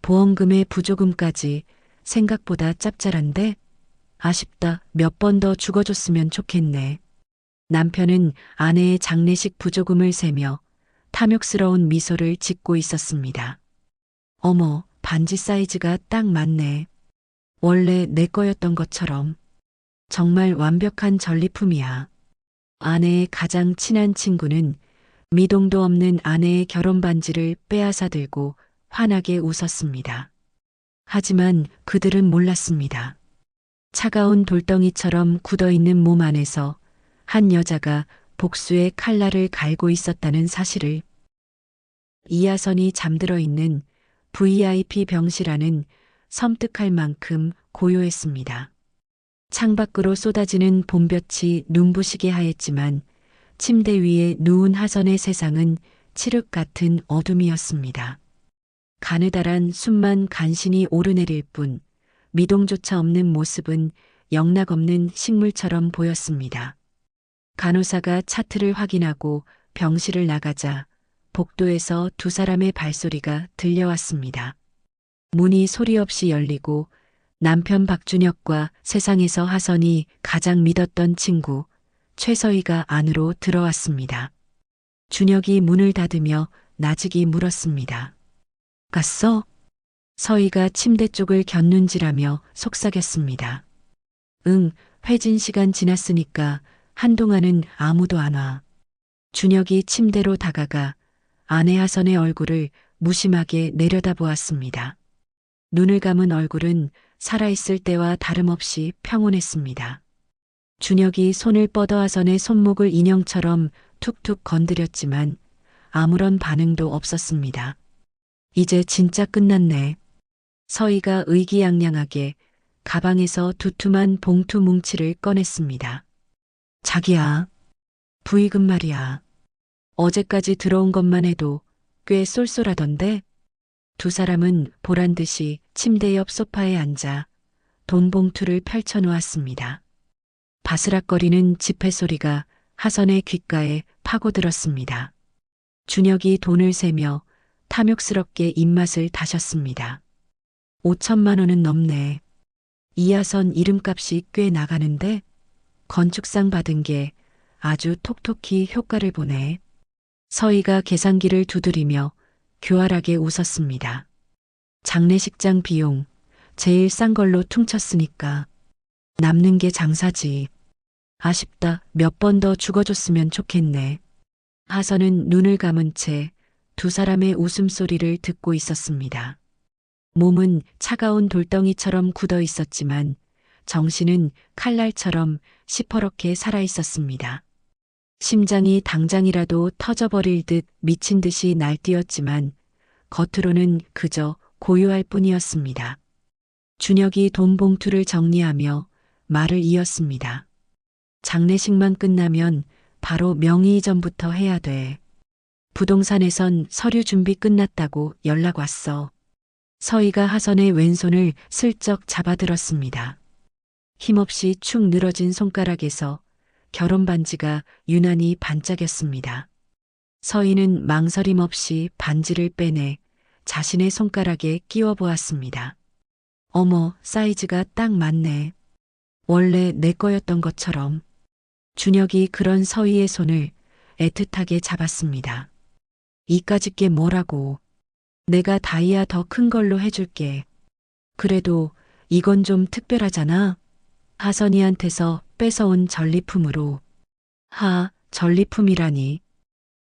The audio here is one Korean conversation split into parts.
보험금의 부조금까지 생각보다 짭짤한데 아쉽다. 몇 번 더 죽어줬으면 좋겠네. 남편은 아내의 장례식 부조금을 세며 탐욕스러운 미소를 짓고 있었습니다. 어머, 반지 사이즈가 딱 맞네. 원래 내 거였던 것처럼. 정말 완벽한 전리품이야. 아내의 가장 친한 친구는 미동도 없는 아내의 결혼 반지를 빼앗아 들고 환하게 웃었습니다. 하지만 그들은 몰랐습니다. 차가운 돌덩이처럼 굳어있는 몸 안에서 한 여자가 복수의 칼날을 갈고 있었다는 사실을. 이하선이 잠들어 있는 VIP 병실 안은 섬뜩할 만큼 고요했습니다. 창밖으로 쏟아지는 봄볕이 눈부시게 하였지만 침대 위에 누운 하선의 세상은 칠흑 같은 어둠이었습니다. 가느다란 숨만 간신히 오르내릴 뿐 미동조차 없는 모습은 영락없는 식물처럼 보였습니다. 간호사가 차트를 확인하고 병실을 나가자 복도에서 두 사람의 발소리가 들려왔습니다. 문이 소리 없이 열리고 남편 박준혁과 세상에서 하선이 가장 믿었던 친구 최서희가 안으로 들어왔습니다. 준혁이 문을 닫으며 나직이 물었습니다. 갔어? 서희가 침대 쪽을 곁눈질하며 속삭였습니다. 응, 회진 시간 지났으니까 한동안은 아무도 안 와. 준혁이 침대로 다가가 아내 하선의 얼굴을 무심하게 내려다보았습니다. 눈을 감은 얼굴은 살아있을 때와 다름없이 평온했습니다. 준혁이 손을 뻗어 하선의 손목을 인형처럼 툭툭 건드렸지만 아무런 반응도 없었습니다. 이제 진짜 끝났네. 서희가 의기양양하게 가방에서 두툼한 봉투 뭉치를 꺼냈습니다. 자기야, 부의금 말이야. 어제까지 들어온 것만 해도 꽤 쏠쏠하던데? 두 사람은 보란듯이 침대 옆 소파에 앉아 돈 봉투를 펼쳐놓았습니다. 바스락거리는 지폐 소리가 하선의 귓가에 파고들었습니다. 준혁이 돈을 세며 탐욕스럽게 입맛을 다셨습니다. 5천만 원은 넘네. 이하선 이름값이 꽤 나가는데 건축상 받은 게 아주 톡톡히 효과를 보네. 서희가 계산기를 두드리며 교활하게 웃었습니다. 장례식장 비용 제일 싼 걸로 퉁쳤으니까 남는 게 장사지. 아쉽다. 몇 번 더 죽어줬으면 좋겠네. 하선은 눈을 감은 채 두 사람의 웃음소리를 듣고 있었습니다. 몸은 차가운 돌덩이처럼 굳어 있었지만 정신은 칼날처럼 시퍼렇게 살아 있었습니다. 심장이 당장이라도 터져버릴 듯 미친 듯이 날뛰었지만 겉으로는 그저 고요할 뿐이었습니다. 준혁이 돈 봉투를 정리하며 말을 이었습니다. 장례식만 끝나면 바로 명의 이전부터 해야 돼. 부동산에선 서류 준비 끝났다고 연락 왔어. 서희가 하선의 왼손을 슬쩍 잡아들었습니다. 힘없이 축 늘어진 손가락에서 결혼 반지가 유난히 반짝였습니다. 서희는 망설임 없이 반지를 빼내 자신의 손가락에 끼워 보았습니다. 어머, 사이즈가 딱 맞네. 원래 내 거였던 것처럼. 준혁이 그런 서희의 손을 애틋하게 잡았습니다. 이까짓 게 뭐라고. 내가 다이아 더 큰 걸로 해줄게. 그래도 이건 좀 특별하잖아. 하선이한테서 뺏어온 전리품으로. 전리품이라니.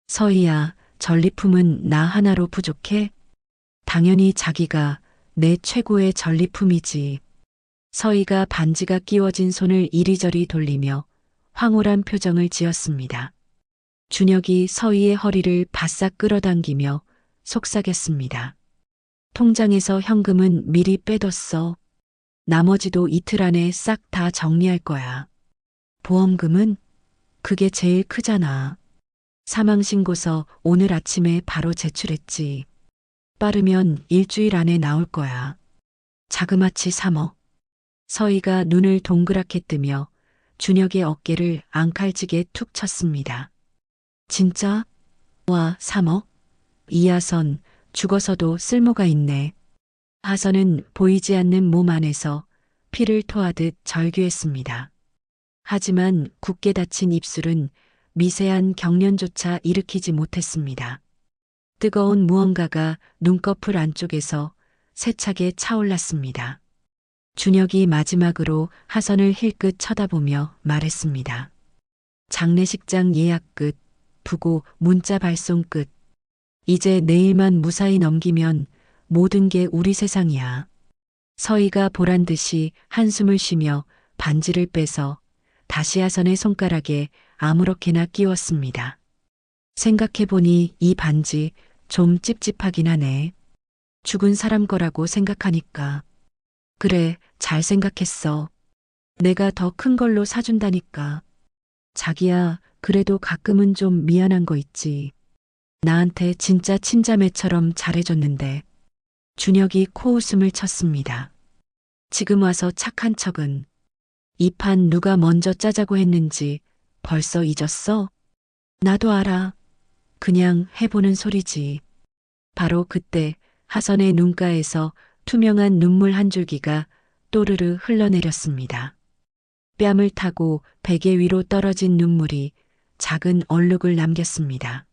서희야, 전리품은 나 하나로 부족해? 당연히 자기가 내 최고의 전리품이지. 서희가 반지가 끼워진 손을 이리저리 돌리며 황홀한 표정을 지었습니다. 준혁이 서희의 허리를 바싹 끌어당기며 속삭였습니다. 통장에서 현금은 미리 빼뒀어. 나머지도 이틀 안에 싹 다 정리할 거야. 보험금은? 그게 제일 크잖아. 사망신고서 오늘 아침에 바로 제출했지. 빠르면 일주일 안에 나올 거야. 자그마치 3억. 서희가 눈을 동그랗게 뜨며 준혁의 어깨를 앙칼지게 툭 쳤습니다. 진짜? 와, 3억? 이하선, 죽어서도 쓸모가 있네. 하선은 보이지 않는 몸 안에서 피를 토하듯 절규했습니다. 하지만 굳게 닫힌 입술은 미세한 경련조차 일으키지 못했습니다. 뜨거운 무언가가 눈꺼풀 안쪽에서 세차게 차올랐습니다. 준혁이 마지막으로 하선을 힐끗 쳐다보며 말했습니다. 장례식장 예약 끝, 부고 문자 발송 끝. 이제 내일만 무사히 넘기면 모든 게 우리 세상이야. 서희가 보란 듯이 한숨을 쉬며 반지를 빼서 다시 하선의 손가락에 아무렇게나 끼웠습니다. 생각해보니 이 반지 좀 찝찝하긴 하네. 죽은 사람 거라고 생각하니까. 그래, 잘 생각했어. 내가 더 큰 걸로 사준다니까. 자기야, 그래도 가끔은 좀 미안한 거 있지. 나한테 진짜 친자매처럼 잘해줬는데. 준혁이 코웃음을 쳤습니다. 지금 와서 착한 척은. 이 판 누가 먼저 짜자고 했는지 벌써 잊었어? 나도 알아. 그냥 해보는 소리지. 바로 그때 하선의 눈가에서 투명한 눈물 한 줄기가 또르르 흘러내렸습니다. 뺨을 타고 베개 위로 떨어진 눈물이 작은 얼룩을 남겼습니다.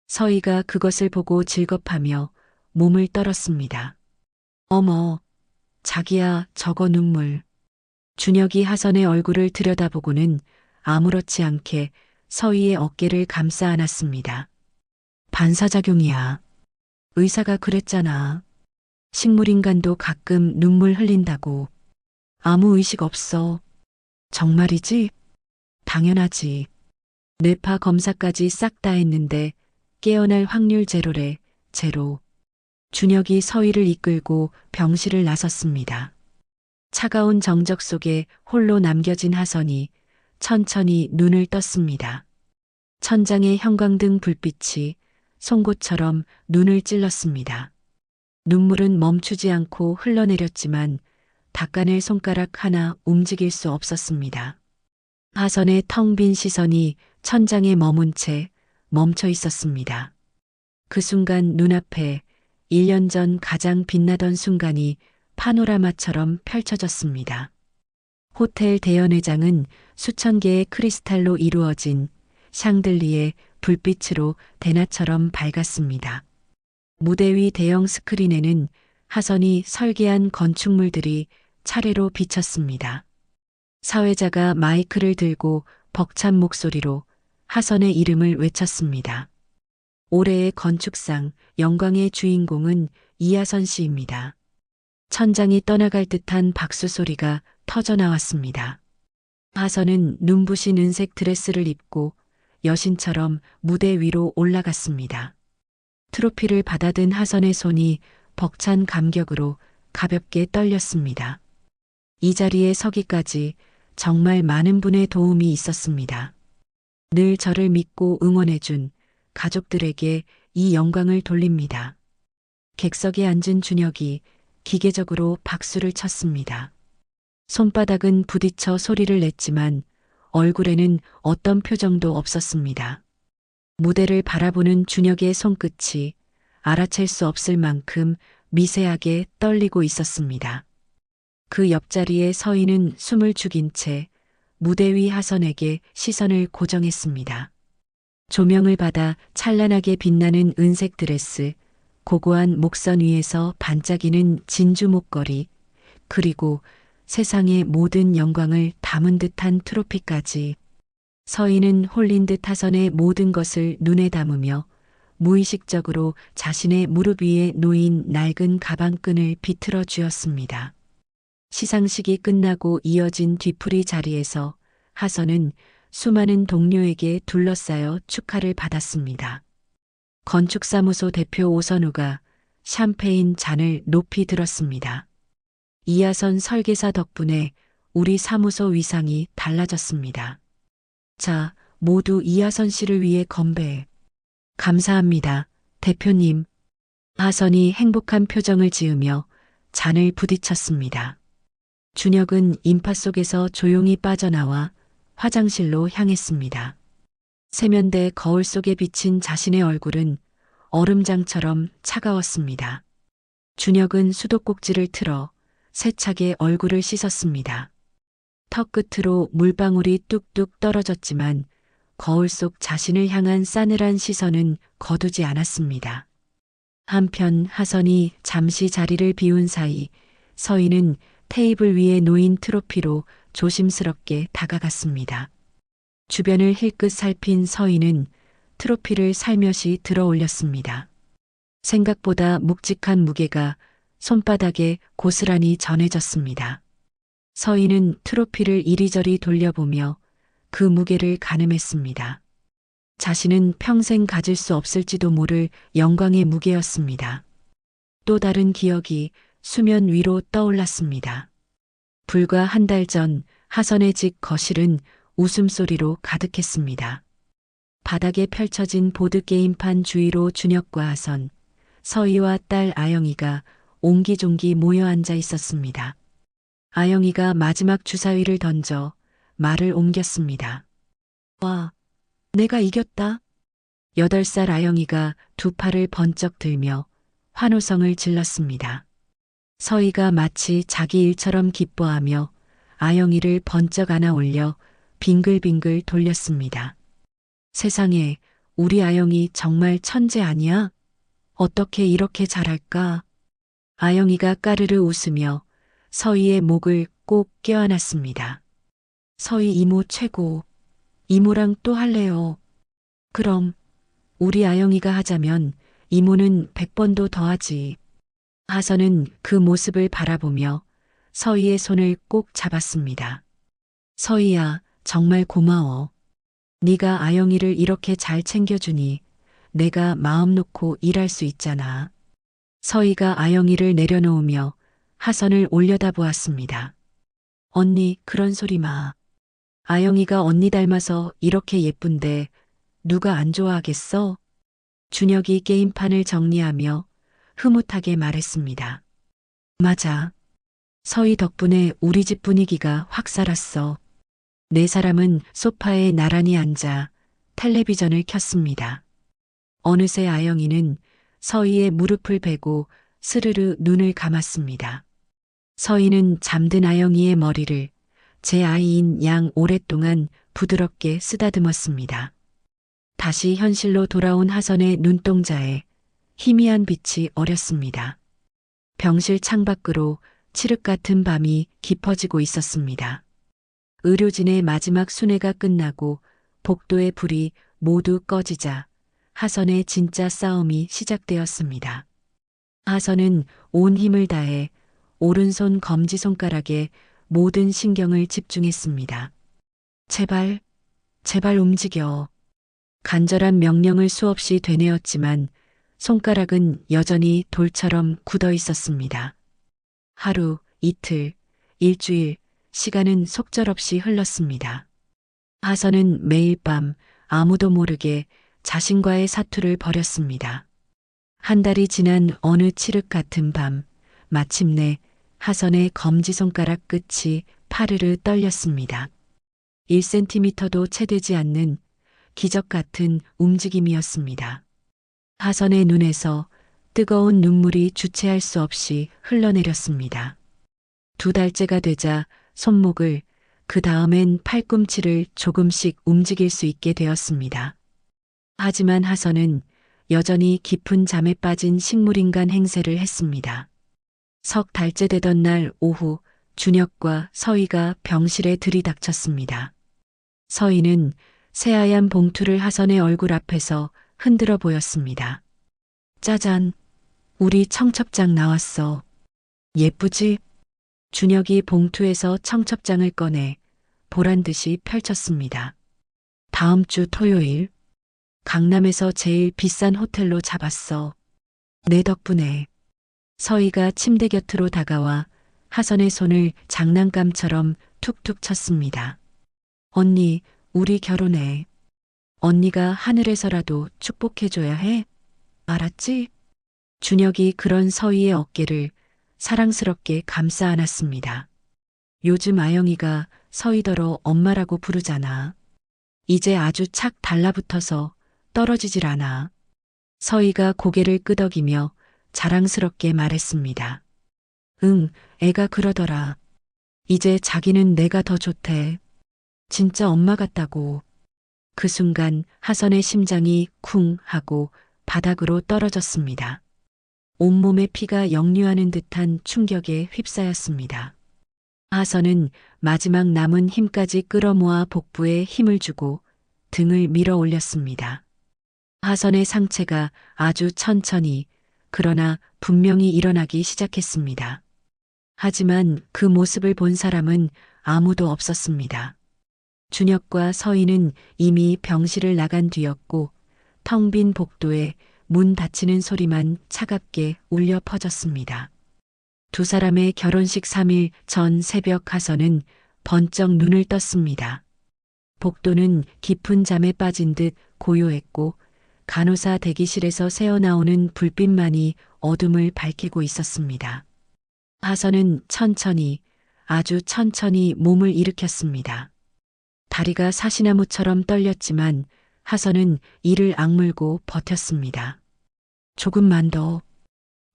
서희가 그것을 보고 질겁하며 몸을 떨었습니다. 어머, 자기야, 저거 눈물. 준혁이 하선의 얼굴을 들여다보고는 아무렇지 않게 서희의 어깨를 감싸 안았습니다. 반사작용이야. 의사가 그랬잖아. 식물인간도 가끔 눈물 흘린다고. 아무 의식 없어. 정말이지? 당연하지. 뇌파 검사까지 싹 다 했는데 깨어날 확률 제로래, 제로. 준혁이 서희를 이끌고 병실을 나섰습니다. 차가운 정적 속에 홀로 남겨진 하선이 천천히 눈을 떴습니다. 천장의 형광등 불빛이 송곳처럼 눈을 찔렀습니다. 눈물은 멈추지 않고 흘러내렸지만 닦아낼 손가락 하나 움직일 수 없었습니다. 하선의 텅 빈 시선이 천장에 머문 채 멈춰 있었습니다. 그 순간 눈앞에 1년 전 가장 빛나던 순간이 파노라마처럼 펼쳐졌습니다. 호텔 대연회장은 수천 개의 크리스탈로 이루어진 샹들리에 불빛으로 대낮처럼 밝았습니다. 무대 위 대형 스크린에는 하선이 설계한 건축물들이 차례로 비쳤습니다. 사회자가 마이크를 들고 벅찬 목소리로 하선의 이름을 외쳤습니다. 올해의 건축상 영광의 주인공은 이하선 씨입니다. 천장이 떠나갈 듯한 박수 소리가 터져 나왔습니다. 하선은 눈부신 은색 드레스를 입고 여신처럼 무대 위로 올라갔습니다. 트로피를 받아든 하선의 손이 벅찬 감격으로 가볍게 떨렸습니다. 이 자리에 서기까지 정말 많은 분의 도움이 있었습니다. 늘 저를 믿고 응원해준 가족들에게 이 영광을 돌립니다. 객석에 앉은 준혁이 기계적으로 박수를 쳤습니다. 손바닥은 부딪혀 소리를 냈지만 얼굴에는 어떤 표정도 없었습니다. 무대를 바라보는 준혁의 손끝이 알아챌 수 없을 만큼 미세하게 떨리고 있었습니다. 그 옆자리에 서희는 숨을 죽인 채 무대 위 하선에게 시선을 고정했습니다. 조명을 받아 찬란하게 빛나는 은색 드레스, 고고한 목선 위에서 반짝이는 진주 목걸이, 그리고 세상의 모든 영광을 담은 듯한 트로피까지. 서희는 홀린 듯 하선의 모든 것을 눈에 담으며 무의식적으로 자신의 무릎 위에 놓인 낡은 가방끈을 비틀어 주었습니다. 시상식이 끝나고 이어진 뒤풀이 자리에서 하선은 수많은 동료에게 둘러싸여 축하를 받았습니다. 건축사무소 대표 오선우가 샴페인 잔을 높이 들었습니다. 이하선 설계사 덕분에 우리 사무소 위상이 달라졌습니다. 자, 모두 이하선 씨를 위해 건배. 감사합니다, 대표님. 하선이 행복한 표정을 지으며 잔을 부딪혔습니다. 준혁은 인파 속에서 조용히 빠져나와 화장실로 향했습니다. 세면대 거울 속에 비친 자신의 얼굴은 얼음장처럼 차가웠습니다. 준혁은 수도꼭지를 틀어 세차게 얼굴을 씻었습니다. 턱 끝으로 물방울이 뚝뚝 떨어졌지만 거울 속 자신을 향한 싸늘한 시선은 거두지 않았습니다. 한편 하선이 잠시 자리를 비운 사이 서희는 테이블 위에 놓인 트로피로 조심스럽게 다가갔습니다. 주변을 힐끗 살핀 서희는 트로피를 살며시 들어 올렸습니다. 생각보다 묵직한 무게가 손바닥에 고스란히 전해졌습니다. 서희는 트로피를 이리저리 돌려보며 그 무게를 가늠했습니다. 자신은 평생 가질 수 없을지도 모를 영광의 무게였습니다. 또 다른 기억이 수면 위로 떠올랐습니다. 불과 한 달 전 하선의 집 거실은 웃음소리로 가득했습니다. 바닥에 펼쳐진 보드게임판 주위로 준혁과 하선, 서희와 딸 아영이가 옹기종기 모여 앉아 있었습니다. 아영이가 마지막 주사위를 던져 말을 옮겼습니다. 와, 내가 이겼다. 8살 아영이가 두 팔을 번쩍 들며 환호성을 질렀습니다. 서희가 마치 자기 일처럼 기뻐하며 아영이를 번쩍 안아 올려 빙글빙글 돌렸습니다. 세상에, 우리 아영이 정말 천재 아니야? 어떻게 이렇게 잘할까? 아영이가 까르르 웃으며 서희의 목을 꼭 껴안았습니다. 서희 이모 최고. 이모랑 또 할래요. 그럼 우리 아영이가 하자면 이모는 100번도 더 하지. 하선은 그 모습을 바라보며 서희의 손을 꼭 잡았습니다. 서희야, 정말 고마워. 네가 아영이를 이렇게 잘 챙겨주니 내가 마음 놓고 일할 수 있잖아. 서희가 아영이를 내려놓으며 하선을 올려다보았습니다. 언니, 그런 소리 마. 아영이가 언니 닮아서 이렇게 예쁜데 누가 안 좋아하겠어? 준혁이 게임판을 정리하며 흐뭇하게 말했습니다. 맞아. 서희 덕분에 우리 집 분위기가 확 살았어. 네 사람은 소파에 나란히 앉아 텔레비전을 켰습니다. 어느새 아영이는 서희의 무릎을 베고 스르르 눈을 감았습니다. 서희는 잠든 아영이의 머리를 제 아이인 양 오랫동안 부드럽게 쓰다듬었습니다. 다시 현실로 돌아온 하선의 눈동자에 희미한 빛이 어렸습니다. 병실 창밖으로 칠흑 같은 밤이 깊어지고 있었습니다. 의료진의 마지막 순회가 끝나고 복도의 불이 모두 꺼지자 하선의 진짜 싸움이 시작되었습니다. 하선은 온 힘을 다해 오른손 검지손가락에 모든 신경을 집중했습니다. 제발, 제발 움직여. 간절한 명령을 수없이 되뇌었지만 손가락은 여전히 돌처럼 굳어 있었습니다. 하루, 이틀, 일주일, 시간은 속절없이 흘렀습니다. 하선은 매일 밤 아무도 모르게 자신과의 사투를 벌였습니다. 한 달이 지난 어느 칠흑 같은 밤, 마침내 하선의 검지손가락 끝이 파르르 떨렸습니다. 1cm도 채 되지 않는 기적 같은 움직임이었습니다. 하선의 눈에서 뜨거운 눈물이 주체할 수 없이 흘러내렸습니다. 2달째가 되자 손목을, 그 다음엔 팔꿈치를 조금씩 움직일 수 있게 되었습니다. 하지만 하선은 여전히 깊은 잠에 빠진 식물인간 행세를 했습니다. 석 달째 되던 날 오후 준혁과 서희가 병실에 들이닥쳤습니다. 서희는 새하얀 봉투를 하선의 얼굴 앞에서 흔들어 보였습니다. 짜잔, 우리 청첩장 나왔어. 예쁘지? 준혁이 봉투에서 청첩장을 꺼내 보란 듯이 펼쳤습니다. 다음 주 토요일, 강남에서 제일 비싼 호텔로 잡았어. 내 덕분에. 서희가 침대 곁으로 다가와 하선의 손을 장난감처럼 툭툭 쳤습니다. 언니, 우리 결혼해. 언니가 하늘에서라도 축복해줘야 해. 알았지? 준혁이 그런 서희의 어깨를 사랑스럽게 감싸 안았습니다. 요즘 아영이가 서희더러 엄마라고 부르잖아. 이제 아주 착 달라붙어서 떨어지질 않아. 서희가 고개를 끄덕이며 자랑스럽게 말했습니다. 응, 애가 그러더라. 이제 자기는 내가 더 좋대. 진짜 엄마 같다고. 그 순간 하선의 심장이 쿵 하고 바닥으로 떨어졌습니다. 온몸에 피가 역류하는 듯한 충격에 휩싸였습니다. 하선은 마지막 남은 힘까지 끌어모아 복부에 힘을 주고 등을 밀어 올렸습니다. 하선의 상체가 아주 천천히 그러나 분명히 일어나기 시작했습니다. 하지만 그 모습을 본 사람은 아무도 없었습니다. 준혁과 서희는 이미 병실을 나간 뒤였고 텅 빈 복도에 문 닫히는 소리만 차갑게 울려 퍼졌습니다. 두 사람의 결혼식 3일 전 새벽 하선은 번쩍 눈을 떴습니다. 복도는 깊은 잠에 빠진 듯 고요했고 간호사 대기실에서 새어나오는 불빛만이 어둠을 밝히고 있었습니다. 하선은 천천히, 아주 천천히 몸을 일으켰습니다. 다리가 사시나무처럼 떨렸지만 하선은 이를 악물고 버텼습니다. 조금만 더.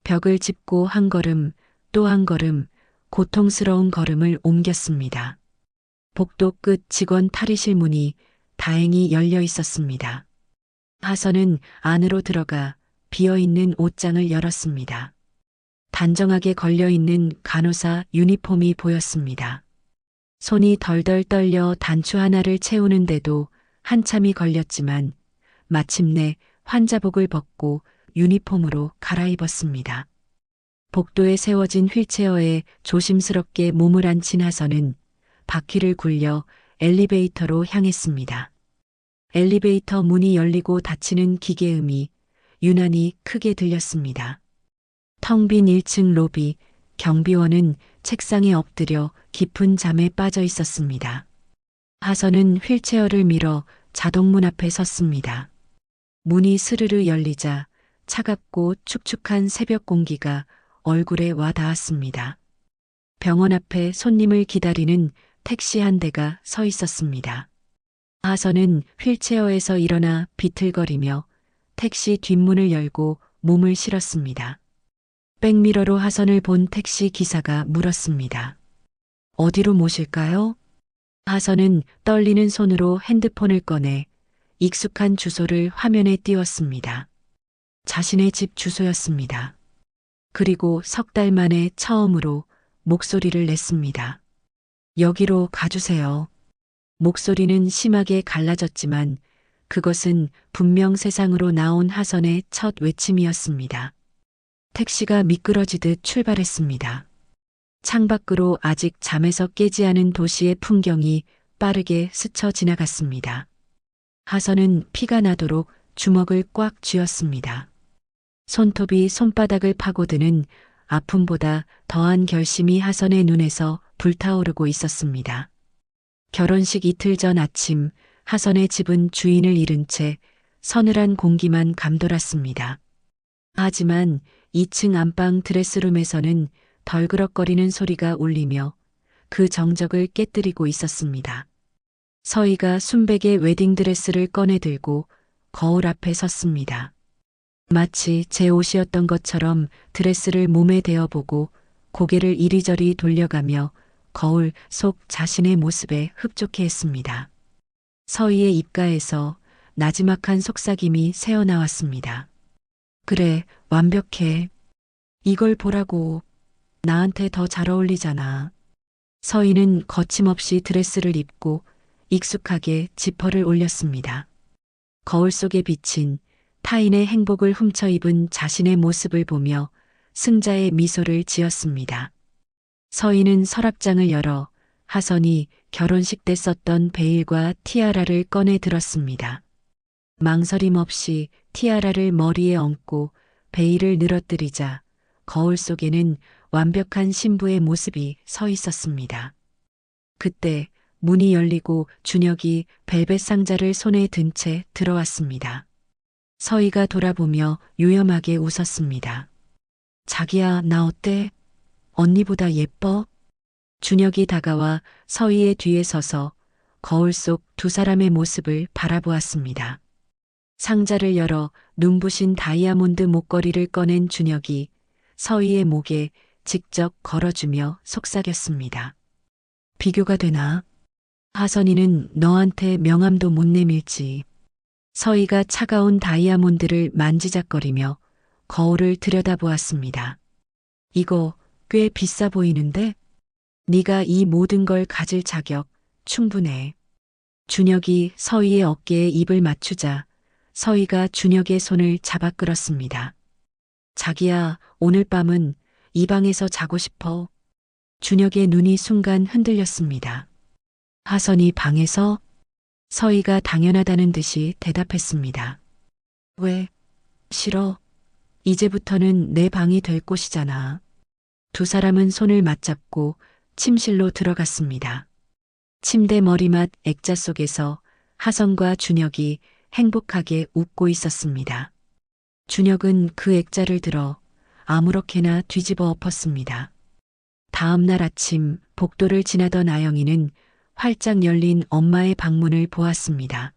벽을 짚고 한 걸음, 또 한 걸음, 고통스러운 걸음을 옮겼습니다. 복도 끝 직원 탈의실 문이 다행히 열려 있었습니다. 하선은 안으로 들어가 비어있는 옷장을 열었습니다. 단정하게 걸려있는 간호사 유니폼이 보였습니다. 손이 덜덜 떨려 단추 하나를 채우는데도 한참이 걸렸지만 마침내 환자복을 벗고 유니폼으로 갈아입었습니다. 복도에 세워진 휠체어에 조심스럽게 몸을 앉힌 하선은 바퀴를 굴려 엘리베이터로 향했습니다. 엘리베이터 문이 열리고 닫히는 기계음이 유난히 크게 들렸습니다. 텅 빈 1층 로비, 경비원은 책상에 엎드려 깊은 잠에 빠져 있었습니다. 하선은 휠체어를 밀어 자동문 앞에 섰습니다. 문이 스르르 열리자 차갑고 축축한 새벽 공기가 얼굴에 와 닿았습니다. 병원 앞에 손님을 기다리는 택시 한 대가 서 있었습니다. 하선은 휠체어에서 일어나 비틀거리며 택시 뒷문을 열고 몸을 실었습니다. 백미러로 하선을 본 택시 기사가 물었습니다. 어디로 모실까요? 하선은 떨리는 손으로 핸드폰을 꺼내 익숙한 주소를 화면에 띄웠습니다. 자신의 집 주소였습니다. 그리고 석 달 만에 처음으로 목소리를 냈습니다. 여기로 가주세요. 목소리는 심하게 갈라졌지만 그것은 분명 세상으로 나온 하선의 첫 외침이었습니다. 택시가 미끄러지듯 출발했습니다. 창밖으로 아직 잠에서 깨지 않은 도시의 풍경이 빠르게 스쳐 지나갔습니다. 하선은 피가 나도록 주먹을 꽉 쥐었습니다. 손톱이 손바닥을 파고드는 아픔보다 더한 결심이 하선의 눈에서 불타오르고 있었습니다. 결혼식 이틀 전 아침 하선의 집은 주인을 잃은 채 서늘한 공기만 감돌았습니다. 하지만 2층 안방 드레스룸에서는 덜그럭거리는 소리가 울리며 그 정적을 깨뜨리고 있었습니다. 서희가 순백의 웨딩드레스를 꺼내 들고 거울 앞에 섰습니다. 마치 제 옷이었던 것처럼 드레스를 몸에 대어보고 고개를 이리저리 돌려가며 거울 속 자신의 모습에 흡족해 했습니다. 서희의 입가에서 나지막한 속삭임이 새어나왔습니다. 그래, 완벽해. 이걸 보라고. 나한테 더 잘 어울리잖아. 서희는 거침없이 드레스를 입고 익숙하게 지퍼를 올렸습니다. 거울 속에 비친 타인의 행복을 훔쳐 입은 자신의 모습을 보며 승자의 미소를 지었습니다. 서희는 서랍장을 열어 하선이 결혼식 때 썼던 베일과 티아라를 꺼내 들었습니다. 망설임 없이 티아라를 머리에 얹고 베일을 늘어뜨리자 거울 속에는 완벽한 신부의 모습이 서 있었습니다. 그때 문이 열리고 준혁이 벨벳 상자를 손에 든 채 들어왔습니다. 서희가 돌아보며 요염하게 웃었습니다. 자기야, 나 어때? 언니보다 예뻐? 준혁이 다가와 서희의 뒤에 서서 거울 속 두 사람의 모습을 바라보았습니다. 상자를 열어 눈부신 다이아몬드 목걸이를 꺼낸 준혁이 서희의 목에 직접 걸어주며 속삭였습니다. 비교가 되나? 하선이는 너한테 명함도 못 내밀지. 서희가 차가운 다이아몬드를 만지작거리며 거울을 들여다보았습니다. 이거 꽤 비싸 보이는데? 네가 이 모든 걸 가질 자격 충분해. 준혁이 서희의 어깨에 입을 맞추자 서희가 준혁의 손을 잡아 끌었습니다. 자기야, 오늘 밤은 이 방에서 자고 싶어. 준혁의 눈이 순간 흔들렸습니다. 하선이 방에서? 서희가 당연하다는 듯이 대답했습니다. 왜? 싫어. 이제부터는 내 방이 될 곳이잖아. 두 사람은 손을 맞잡고 침실로 들어갔습니다. 침대 머리맡 액자 속에서 하선과 준혁이 행복하게 웃고 있었습니다. 준혁은 그 액자를 들어 아무렇게나 뒤집어 엎었습니다. 다음 날 아침 복도를 지나던 아영이는 활짝 열린 엄마의 방문을 보았습니다.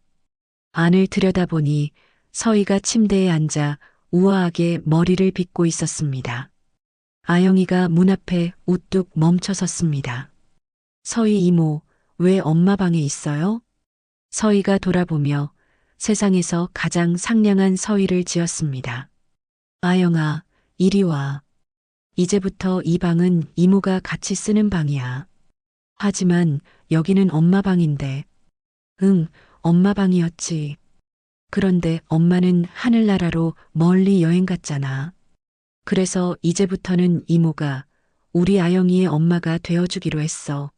안을 들여다보니 서희가 침대에 앉아 우아하게 머리를 빗고 있었습니다. 아영이가 문 앞에 우뚝 멈춰 섰습니다. 서희 이모, 왜 엄마 방에 있어요? 서희가 돌아보며 세상에서 가장 상냥한 서희를 지었습니다. 아영아, 이리 와. 이제부터 이 방은 이모가 같이 쓰는 방이야. 하지만 여기는 엄마 방인데. 응, 엄마 방이었지. 그런데 엄마는 하늘나라로 멀리 여행 갔잖아. 그래서 이제부터는 이모가 우리 아영이의 엄마가 되어주기로 했어.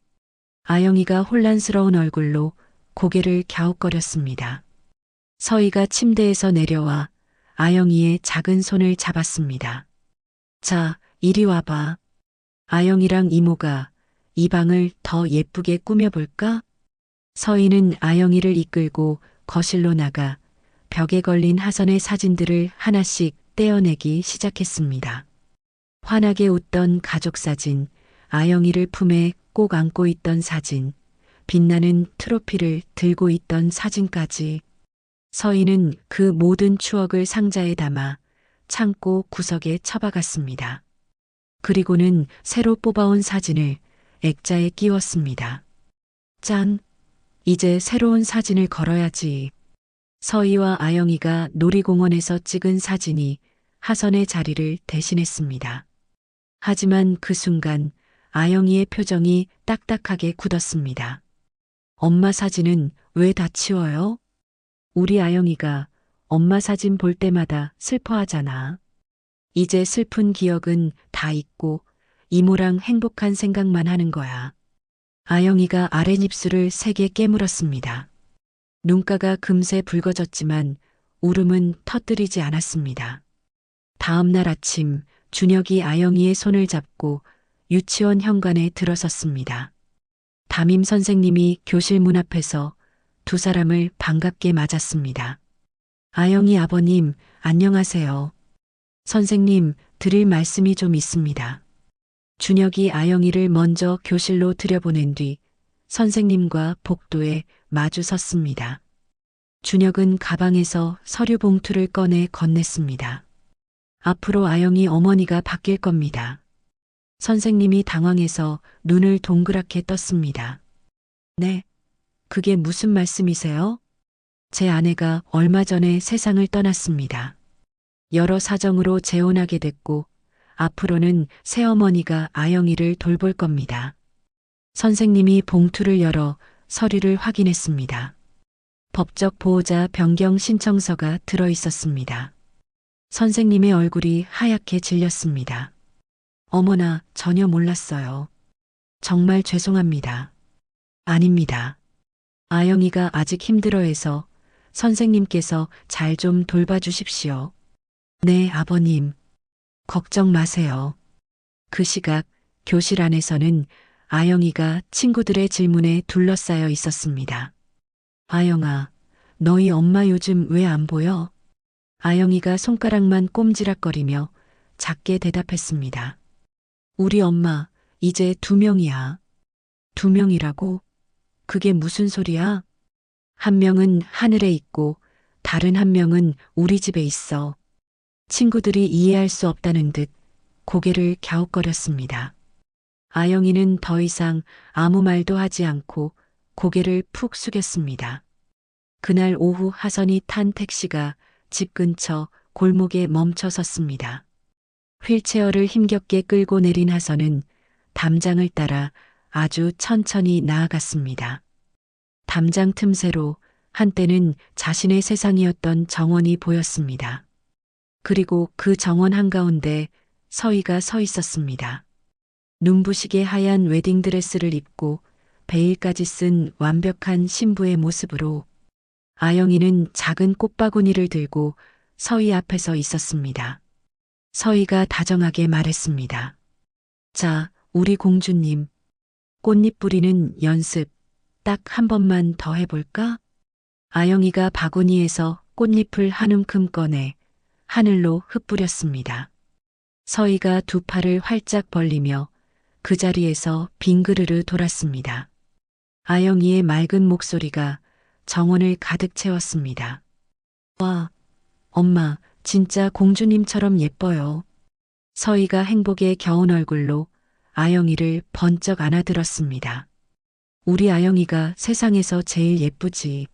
아영이가 혼란스러운 얼굴로 고개를 갸웃거렸습니다. 서희가 침대에서 내려와 아영이의 작은 손을 잡았습니다. 자, 이리 와봐. 아영이랑 이모가 이 방을 더 예쁘게 꾸며볼까? 서희는 아영이를 이끌고 거실로 나가 벽에 걸린 하선의 사진들을 하나씩 떼어내기 시작했습니다. 환하게 웃던 가족 사진, 아영이를 품에 꼭 안고 있던 사진, 빛나는 트로피를 들고 있던 사진까지. 서희는 그 모든 추억을 상자에 담아 창고 구석에 처박았습니다. 그리고는 새로 뽑아온 사진을 액자에 끼웠습니다. 짠! 이제 새로운 사진을 걸어야지. 서희와 아영이가 놀이공원에서 찍은 사진이 하선의 자리를 대신했습니다. 하지만 그 순간 아영이의 표정이 딱딱하게 굳었습니다. 엄마 사진은 왜 다 치워요? 우리 아영이가 엄마 사진 볼 때마다 슬퍼하잖아. 이제 슬픈 기억은 다 잊고 이모랑 행복한 생각만 하는 거야. 아영이가 아랫입술을 세게 깨물었습니다. 눈가가 금세 붉어졌지만 울음은 터뜨리지 않았습니다. 다음 날 아침 준혁이 아영이의 손을 잡고 유치원 현관에 들어섰습니다. 담임 선생님이 교실 문 앞에서 두 사람을 반갑게 맞았습니다. 아영이 아버님, 안녕하세요. 선생님, 드릴 말씀이 좀 있습니다. 준혁이 아영이를 먼저 교실로 들여보낸 뒤 선생님과 복도에 마주 섰습니다. 준혁은 가방에서 서류 봉투를 꺼내 건넸습니다. 앞으로 아영이 어머니가 바뀔 겁니다. 선생님이 당황해서 눈을 동그랗게 떴습니다. 네, 그게 무슨 말씀이세요? 제 아내가 얼마 전에 세상을 떠났습니다. 여러 사정으로 재혼하게 됐고 앞으로는 새어머니가 아영이를 돌볼 겁니다. 선생님이 봉투를 열어 서류를 확인했습니다. 법적 보호자 변경 신청서가 들어 있었습니다. 선생님의 얼굴이 하얗게 질렸습니다. 어머나, 전혀 몰랐어요. 정말 죄송합니다. 아닙니다. 아영이가 아직 힘들어해서 선생님께서 잘 좀 돌봐주십시오. 네, 아버님. 걱정 마세요. 그 시각 교실 안에서는 아영이가 친구들의 질문에 둘러싸여 있었습니다. 아영아, 너희 엄마 요즘 왜 안 보여? 아영이가 손가락만 꼼지락거리며 작게 대답했습니다. 우리 엄마 이제 2명이야. 2명이라고? 그게 무슨 소리야? 한 명은 하늘에 있고 다른 한 명은 우리 집에 있어. 친구들이 이해할 수 없다는 듯 고개를 갸웃거렸습니다. 아영이는 더 이상 아무 말도 하지 않고 고개를 푹 숙였습니다. 그날 오후 하선이 탄 택시가 집 근처 골목에 멈춰 섰습니다. 휠체어를 힘겹게 끌고 내린 하선은 담장을 따라 아주 천천히 나아갔습니다. 담장 틈새로 한때는 자신의 세상이었던 정원이 보였습니다. 그리고 그 정원 한가운데 서희가 서 있었습니다. 눈부시게 하얀 웨딩드레스를 입고 베일까지 쓴 완벽한 신부의 모습으로 아영이는 작은 꽃바구니를 들고 서희 앞에 서 있었습니다. 서희가 다정하게 말했습니다. 자, 우리 공주님. 꽃잎 뿌리는 연습 딱 한 번만 더 해볼까? 아영이가 바구니에서 꽃잎을 한 움큼 꺼내 하늘로 흩뿌렸습니다. 서희가 두 팔을 활짝 벌리며 그 자리에서 빙그르르 돌았습니다. 아영이의 맑은 목소리가 정원을 가득 채웠습니다. 와, 엄마, 진짜 공주님처럼 예뻐요. 서희가 행복에 겨운 얼굴로 아영이를 번쩍 안아들었습니다. 우리 아영이가 세상에서 제일 예쁘지.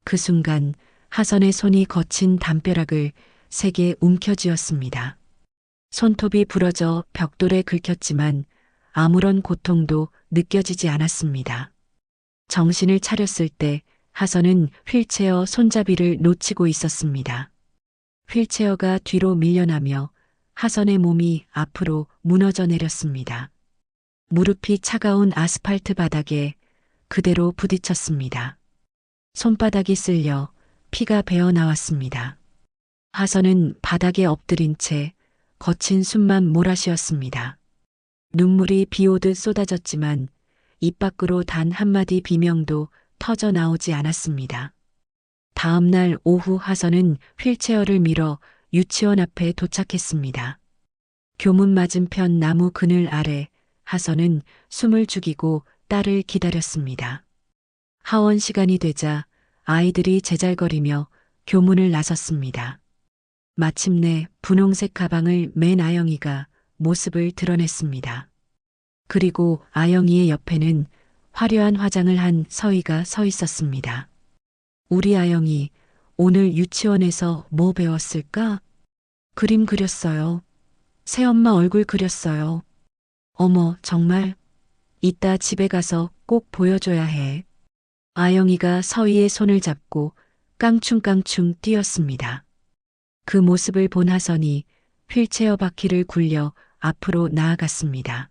그 순간 하선의 손이 거친 담벼락을 세게 움켜쥐었습니다. 손톱이 부러져 벽돌에 긁혔지만 아무런 고통도 느껴지지 않았습니다. 정신을 차렸을 때 하선은 휠체어 손잡이를 놓치고 있었습니다. 휠체어가 뒤로 밀려나며 하선의 몸이 앞으로 무너져 내렸습니다. 무릎이 차가운 아스팔트 바닥에 그대로 부딪혔습니다. 손바닥이 쓸려 피가 배어 나왔습니다. 하선은 바닥에 엎드린 채 거친 숨만 몰아쉬었습니다. 눈물이 비오듯 쏟아졌지만 입 밖으로 단 한마디 비명도 터져 나오지 않았습니다. 다음 날 오후 하선은 휠체어를 밀어 유치원 앞에 도착했습니다. 교문 맞은편 나무 그늘 아래 하선은 숨을 죽이고 딸을 기다렸습니다. 하원 시간이 되자 아이들이 제잘거리며 교문을 나섰습니다. 마침내 분홍색 가방을 맨 아영이가 모습을 드러냈습니다. 그리고 아영이의 옆에는 화려한 화장을 한 서희가 서 있었습니다. 우리 아영이 오늘 유치원에서 뭐 배웠을까? 그림 그렸어요. 새엄마 얼굴 그렸어요. 어머, 정말? 이따 집에 가서 꼭 보여줘야 해. 아영이가 서희의 손을 잡고 깡충깡충 뛰었습니다. 그 모습을 본 하선이 휠체어 바퀴를 굴려 앞으로 나아갔습니다.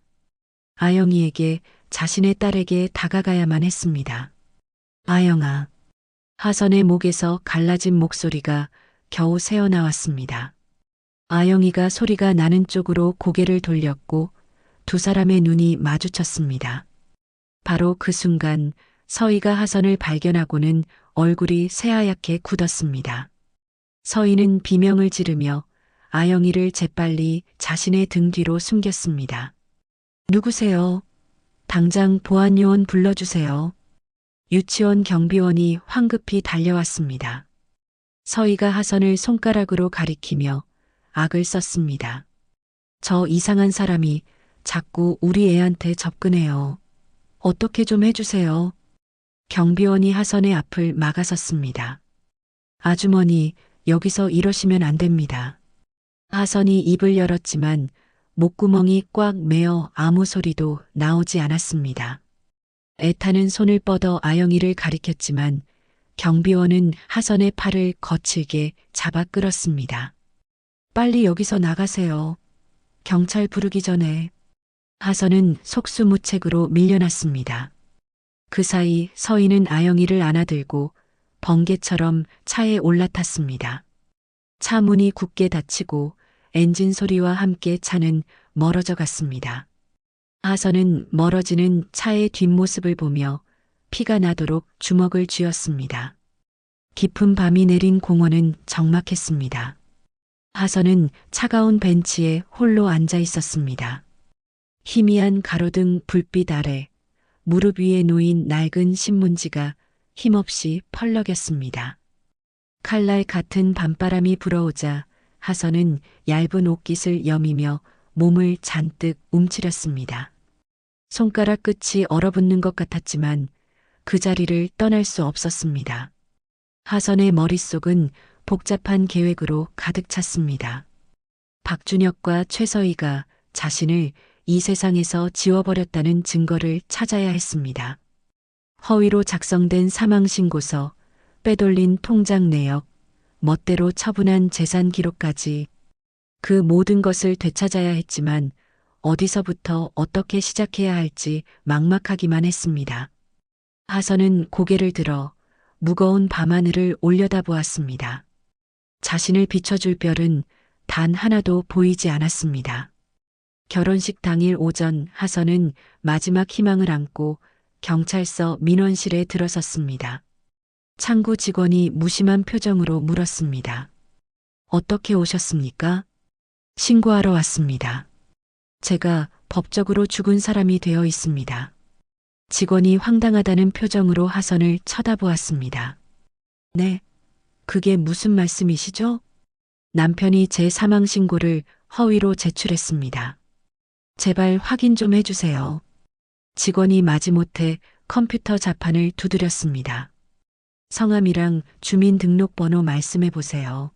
아영이에게 자신의 딸에게 다가가야만 했습니다. 아영아. 하선의 목에서 갈라진 목소리가 겨우 새어나왔습니다. 아영이가 소리가 나는 쪽으로 고개를 돌렸고 두 사람의 눈이 마주쳤습니다. 바로 그 순간 서희가 하선을 발견하고는 얼굴이 새하얗게 굳었습니다. 서희는 비명을 지르며 아영이를 재빨리 자신의 등 뒤로 숨겼습니다. 누구세요? 당장 보안요원 불러주세요. 유치원 경비원이 황급히 달려왔습니다. 서희가 하선을 손가락으로 가리키며 악을 썼습니다. 저 이상한 사람이 자꾸 우리 애한테 접근해요. 어떻게 좀 해주세요. 경비원이 하선의 앞을 막아섰습니다. 아주머니, 여기서 이러시면 안 됩니다. 하선이 입을 열었지만 목구멍이 꽉 메어 아무 소리도 나오지 않았습니다. 애타는 손을 뻗어 아영이를 가리켰지만 경비원은 하선의 팔을 거칠게 잡아 끌었습니다. 빨리 여기서 나가세요. 경찰 부르기 전에. 하선은 속수무책으로 밀려났습니다. 그 사이 서희는 아영이를 안아들고 번개처럼 차에 올라탔습니다. 차 문이 굳게 닫히고 엔진 소리와 함께 차는 멀어져 갔습니다. 하선은 멀어지는 차의 뒷모습을 보며 피가 나도록 주먹을 쥐었습니다. 깊은 밤이 내린 공원은 적막했습니다. 하선은 차가운 벤치에 홀로 앉아 있었습니다. 희미한 가로등 불빛 아래 무릎 위에 놓인 낡은 신문지가 힘없이 펄럭였습니다. 칼날 같은 밤바람이 불어오자 하선은 얇은 옷깃을 여미며 몸을 잔뜩 움츠렸습니다. 손가락 끝이 얼어붙는 것 같았지만 그 자리를 떠날 수 없었습니다. 하선의 머릿속은 복잡한 계획으로 가득 찼습니다. 박준혁과 최서희가 자신을 이 세상에서 지워버렸다는 증거를 찾아야 했습니다. 허위로 작성된 사망신고서, 빼돌린 통장 내역, 멋대로 처분한 재산 기록까지 그 모든 것을 되찾아야 했지만 어디서부터 어떻게 시작해야 할지 막막하기만 했습니다. 하선은 고개를 들어 무거운 밤하늘을 올려다보았습니다. 자신을 비춰줄 별은 단 하나도 보이지 않았습니다. 결혼식 당일 오전 하선은 마지막 희망을 안고 경찰서 민원실에 들어섰습니다. 창구 직원이 무심한 표정으로 물었습니다. 어떻게 오셨습니까? 신고하러 왔습니다. 제가 법적으로 죽은 사람이 되어 있습니다. 직원이 황당하다는 표정으로 하선을 쳐다보았습니다. 네, 그게 무슨 말씀이시죠? 남편이 제 사망 신고를 허위로 제출했습니다. 제발 확인 좀 해주세요. 직원이 마지못해 컴퓨터 자판을 두드렸습니다. 성함이랑 주민등록번호 말씀해 보세요.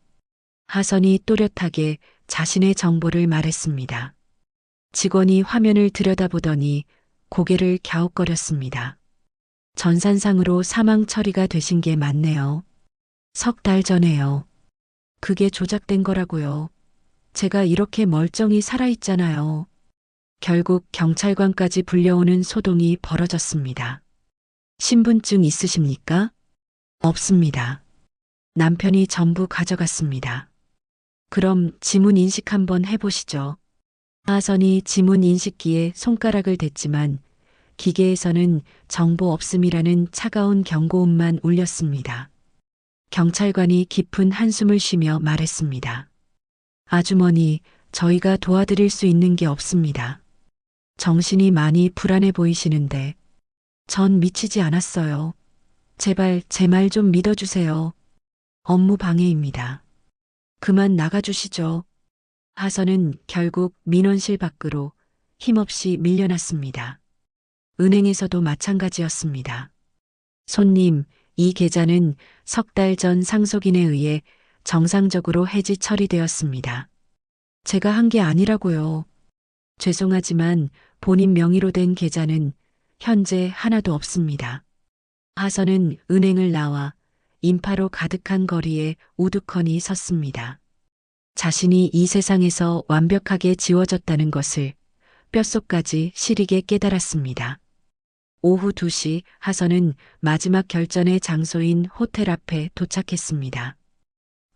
하선이 또렷하게 자신의 정보를 말했습니다. 직원이 화면을 들여다보더니 고개를 갸웃거렸습니다. 전산상으로 사망 처리가 되신 게 맞네요. 3달 전에요. 그게 조작된 거라고요. 제가 이렇게 멀쩡히 살아있잖아요. 결국 경찰관까지 불려오는 소동이 벌어졌습니다. 신분증 있으십니까? 없습니다. 남편이 전부 가져갔습니다. 그럼 지문 인식 한번 해보시죠. 하선이 지문 인식기에 손가락을 댔지만 기계에서는 정보 없음이라는 차가운 경고음만 울렸습니다. 경찰관이 깊은 한숨을 쉬며 말했습니다. 아주머니, 저희가 도와드릴 수 있는 게 없습니다. 정신이 많이 불안해 보이시는데 전 미치지 않았어요. 제발 제 말 좀 믿어주세요. 업무 방해입니다. 그만 나가주시죠. 하선은 결국 민원실 밖으로 힘없이 밀려났습니다. 은행에서도 마찬가지였습니다. 손님, 이 계좌는 3달 전 상속인에 의해 정상적으로 해지 처리되었습니다. 제가 한 게 아니라고요. 죄송하지만 본인 명의로 된 계좌는 현재 하나도 없습니다. 하선은 은행을 나와 인파로 가득한 거리에 우두커니 섰습니다. 자신이 이 세상에서 완벽하게 지워졌다는 것을 뼛속까지 시리게 깨달았습니다. 오후 2시 하선은 마지막 결전의 장소인 호텔 앞에 도착했습니다.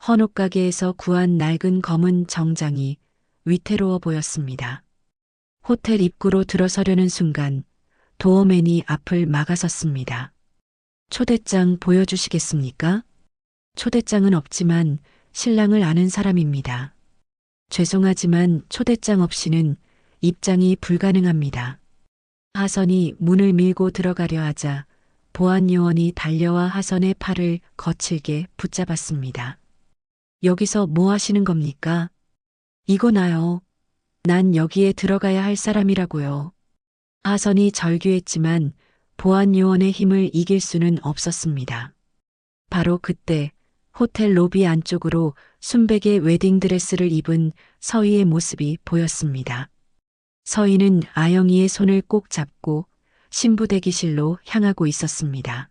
헌옷 가게에서 구한 낡은 검은 정장이 위태로워 보였습니다. 호텔 입구로 들어서려는 순간 도어맨이 앞을 막아섰습니다. 초대장 보여주시겠습니까? 초대장은 없지만 신랑을 아는 사람입니다. 죄송하지만 초대장 없이는 입장이 불가능합니다. 하선이 문을 밀고 들어가려 하자 보안 요원이 달려와 하선의 팔을 거칠게 붙잡았습니다. 여기서 뭐 하시는 겁니까? 이거 나요. 난 여기에 들어가야 할 사람이라고요. 하선이 절규했지만 보안 요원의 힘을 이길 수는 없었습니다. 바로 그때 호텔 로비 안쪽으로 순백의 웨딩드레스를 입은 서희의 모습이 보였습니다. 서희는 아영이의 손을 꼭 잡고 신부 대기실로 향하고 있었습니다.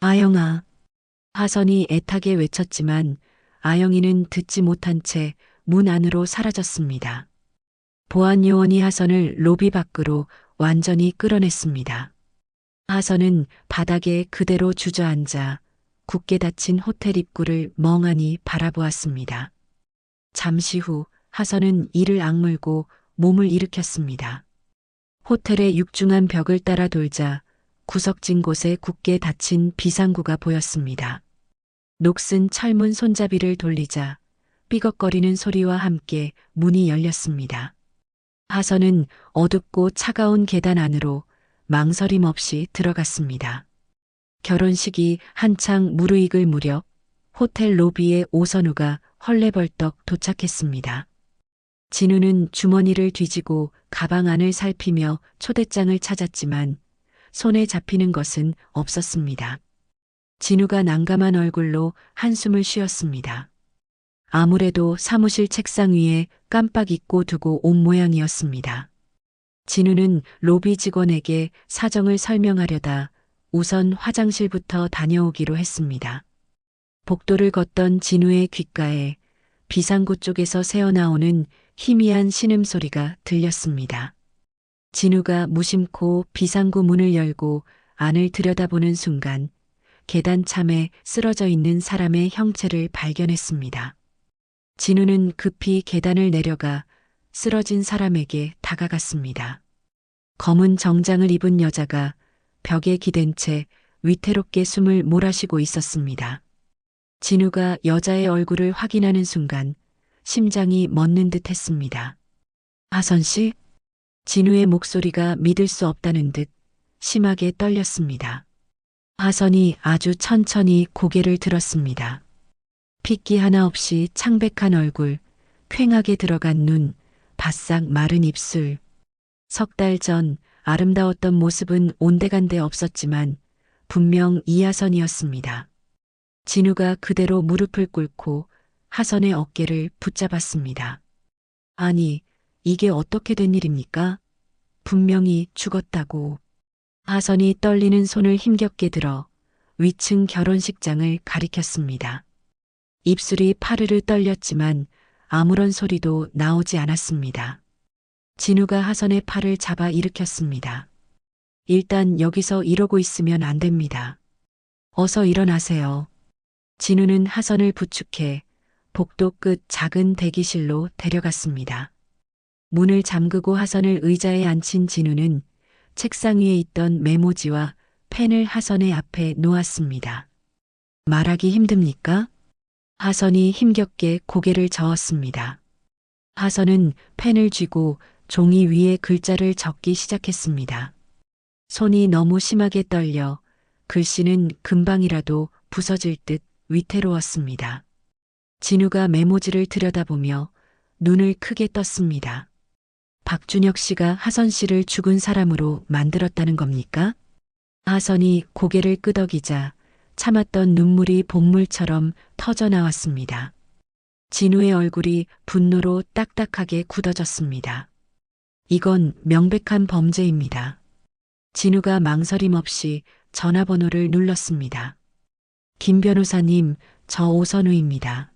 아영아. 하선이 애타게 외쳤지만 아영이는 듣지 못한 채 문 안으로 사라졌습니다. 보안 요원이 하선을 로비 밖으로 완전히 끌어냈습니다. 하선은 바닥에 그대로 주저앉아 굳게 닫힌 호텔 입구를 멍하니 바라보았습니다. 잠시 후 하선은 이를 악물고 몸을 일으켰습니다. 호텔의 육중한 벽을 따라 돌자 구석진 곳에 굳게 닫힌 비상구가 보였습니다. 녹슨 철문 손잡이를 돌리자 삐걱거리는 소리와 함께 문이 열렸습니다. 하선은 어둡고 차가운 계단 안으로 망설임 없이 들어갔습니다. 결혼식이 한창 무르익을 무렵 호텔 로비에 오선우가 헐레벌떡 도착했습니다. 진우는 주머니를 뒤지고 가방 안을 살피며 초대장을 찾았지만 손에 잡히는 것은 없었습니다. 진우가 난감한 얼굴로 한숨을 쉬었습니다. 아무래도 사무실 책상 위에 깜빡 잊고 두고 온 모양이었습니다. 진우는 로비 직원에게 사정을 설명하려다 우선 화장실부터 다녀오기로 했습니다. 복도를 걷던 진우의 귓가에 비상구 쪽에서 새어나오는 희미한 신음소리가 들렸습니다. 진우가 무심코 비상구 문을 열고 안을 들여다보는 순간 계단 참에 쓰러져 있는 사람의 형체를 발견했습니다. 진우는 급히 계단을 내려가 쓰러진 사람에게 다가갔습니다. 검은 정장을 입은 여자가 벽에 기댄 채 위태롭게 숨을 몰아쉬고 있었습니다. 진우가 여자의 얼굴을 확인하는 순간 심장이 멎는 듯 했습니다. 하선 씨? 진우의 목소리가 믿을 수 없다는 듯 심하게 떨렸습니다. 하선이 아주 천천히 고개를 들었습니다. 핏기 하나 없이 창백한 얼굴, 퀭하게 들어간 눈, 바싹 마른 입술. 석 달 전 아름다웠던 모습은 온데간데 없었지만 분명 이하선이었습니다. 진우가 그대로 무릎을 꿇고 하선의 어깨를 붙잡았습니다. 아니, 이게 어떻게 된 일입니까? 분명히 죽었다고. 하선이 떨리는 손을 힘겹게 들어 위층 결혼식장을 가리켰습니다. 입술이 파르르 떨렸지만 아무런 소리도 나오지 않았습니다. 진우가 하선의 팔을 잡아 일으켰습니다. 일단 여기서 이러고 있으면 안 됩니다. 어서 일어나세요. 진우는 하선을 부축해 복도 끝 작은 대기실로 데려갔습니다. 문을 잠그고 하선을 의자에 앉힌 진우는 책상 위에 있던 메모지와 펜을 하선의 앞에 놓았습니다. 말하기 힘듭니까? 하선이 힘겹게 고개를 저었습니다. 하선은 펜을 쥐고 종이 위에 글자를 적기 시작했습니다. 손이 너무 심하게 떨려 글씨는 금방이라도 부서질 듯 위태로웠습니다. 진우가 메모지를 들여다보며 눈을 크게 떴습니다. 박준혁 씨가 하선 씨를 죽은 사람으로 만들었다는 겁니까? 하선이 고개를 끄덕이자 참았던 눈물이 본물처럼 터져 나왔습니다. 진우의 얼굴이 분노로 딱딱하게 굳어졌습니다. 이건 명백한 범죄입니다. 진우가 망설임 없이 전화번호를 눌렀습니다. 김 변호사님, 저 오선우입니다.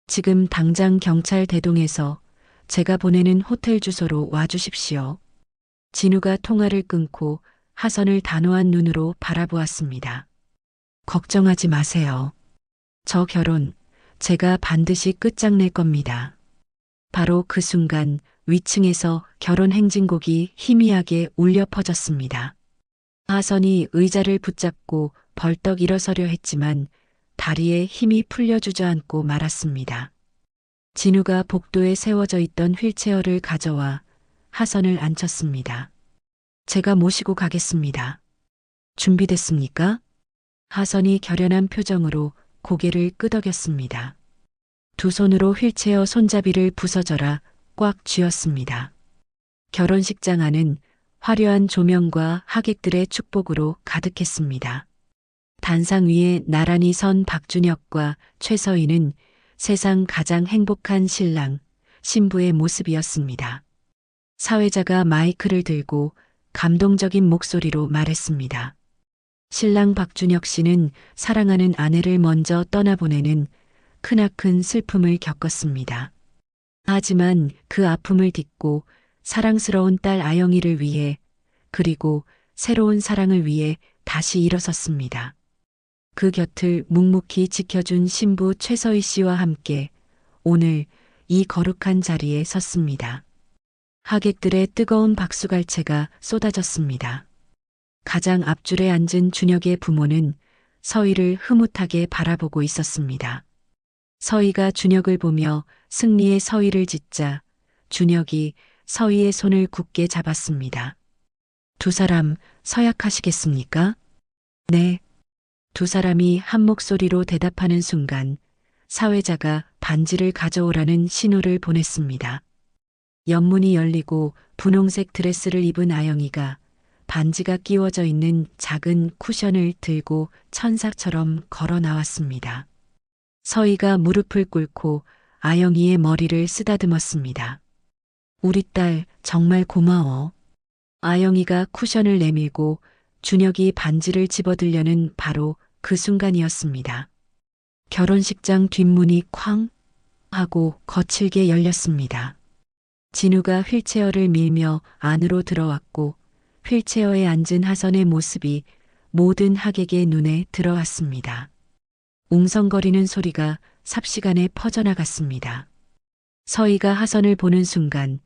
지금 당장 경찰 대동에서 제가 보내는 호텔 주소로 와주십시오. 진우가 통화를 끊고 하선을 단호한 눈으로 바라보았습니다. 걱정하지 마세요. 저 결혼 제가 반드시 끝장낼 겁니다. 바로 그 순간 위층에서 결혼 행진곡이 희미하게 울려 퍼졌습니다. 하선이 의자를 붙잡고 벌떡 일어서려 했지만 다리에 힘이 풀려 주저앉고 말았습니다. 진우가 복도에 세워져 있던 휠체어를 가져와 하선을 앉혔습니다. 제가 모시고 가겠습니다. 준비됐습니까? 하선이 결연한 표정으로 고개를 끄덕였습니다. 두 손으로 휠체어 손잡이를 부서져라 꽉 쥐었습니다. 결혼식장 안은 화려한 조명과 하객들의 축복으로 가득했습니다. 단상 위에 나란히 선 박준혁과 최서희는 세상 가장 행복한 신랑, 신부의 모습이었습니다. 사회자가 마이크를 들고 감동적인 목소리로 말했습니다. 신랑 박준혁 씨는 사랑하는 아내를 먼저 떠나보내는 크나큰 슬픔을 겪었습니다. 하지만 그 아픔을 딛고 사랑스러운 딸 아영이를 위해 그리고 새로운 사랑을 위해 다시 일어섰습니다. 그 곁을 묵묵히 지켜준 신부 최서희 씨와 함께 오늘 이 거룩한 자리에 섰습니다. 하객들의 뜨거운 박수갈채가 쏟아졌습니다. 가장 앞줄에 앉은 준혁의 부모는 서희를 흐뭇하게 바라보고 있었습니다. 서희가 준혁을 보며 승리의 서희를 짓자 준혁이 서희의 손을 굳게 잡았습니다. 두 사람 서약하시겠습니까? 네. 두 사람이 한 목소리로 대답하는 순간 사회자가 반지를 가져오라는 신호를 보냈습니다. 옆문이 열리고 분홍색 드레스를 입은 아영이가 반지가 끼워져 있는 작은 쿠션을 들고 천사처럼 걸어 나왔습니다. 서희가 무릎을 꿇고 아영이의 머리를 쓰다듬었습니다. 우리 딸 정말 고마워. 아영이가 쿠션을 내밀고 준혁이 반지를 집어들려는 바로 그 순간이었습니다. 결혼식장 뒷문이 쾅 하고 거칠게 열렸습니다. 진우가 휠체어를 밀며 안으로 들어왔고 휠체어에 앉은 하선의 모습이 모든 하객의 눈에 들어왔습니다. 웅성거리는 소리가 삽시간에 퍼져나갔습니다. 서희가 하선을 보는 순간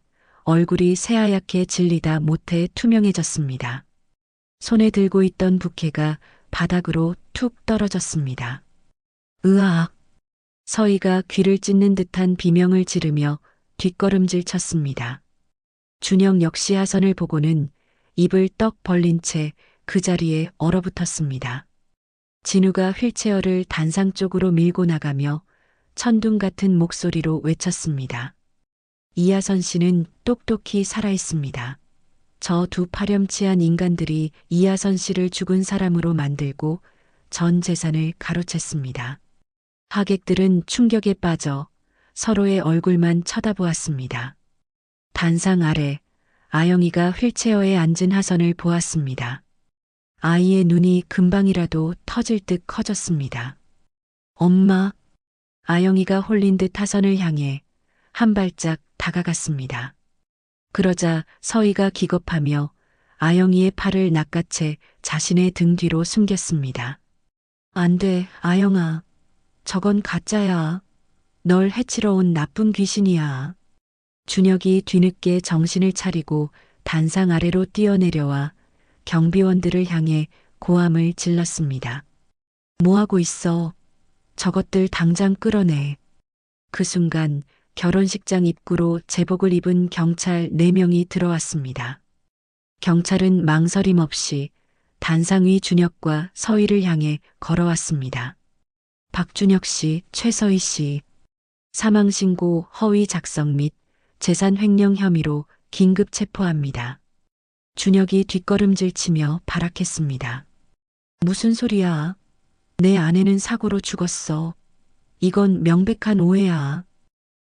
얼굴이 새하얗게 질리다 못해 투명해졌습니다. 손에 들고 있던 부케가 바닥으로 툭 떨어졌습니다. 으악! 서희가 귀를 찢는 듯한 비명을 지르며 뒷걸음질 쳤습니다. 준혁 역시 하선을 보고는 입을 떡 벌린 채 그 자리에 얼어붙었습니다. 진우가 휠체어를 단상 쪽으로 밀고 나가며 천둥 같은 목소리로 외쳤습니다. 이하선 씨는 똑똑히 살아있습니다. 저 두 파렴치한 인간들이 이하선 씨를 죽은 사람으로 만들고 전 재산을 가로챘습니다. 하객들은 충격에 빠져 서로의 얼굴만 쳐다보았습니다. 단상 아래 아영이가 휠체어에 앉은 하선을 보았습니다. 아이의 눈이 금방이라도 터질 듯 커졌습니다. 엄마, 아영이가 홀린 듯 하선을 향해 한 발짝 다가갔습니다. 그러자 서희가 기겁하며 아영이의 팔을 낚아채 자신의 등 뒤로 숨겼습니다. 안 돼, 아영아. 저건 가짜야. 널 해치러 온 나쁜 귀신이야. 준혁이 뒤늦게 정신을 차리고 단상 아래로 뛰어내려와 경비원들을 향해 고함을 질렀습니다. 뭐하고 있어? 저것들 당장 끌어내. 그 순간 결혼식장 입구로 제복을 입은 경찰 4명이 들어왔습니다. 경찰은 망설임 없이 단상 위 준혁과 서희를 향해 걸어왔습니다. 박준혁 씨, 최서희 씨, 사망신고 허위 작성 및 재산 횡령 혐의로 긴급 체포합니다. 준혁이 뒷걸음질 치며 발악했습니다. 무슨 소리야? 내 아내는 사고로 죽었어. 이건 명백한 오해야.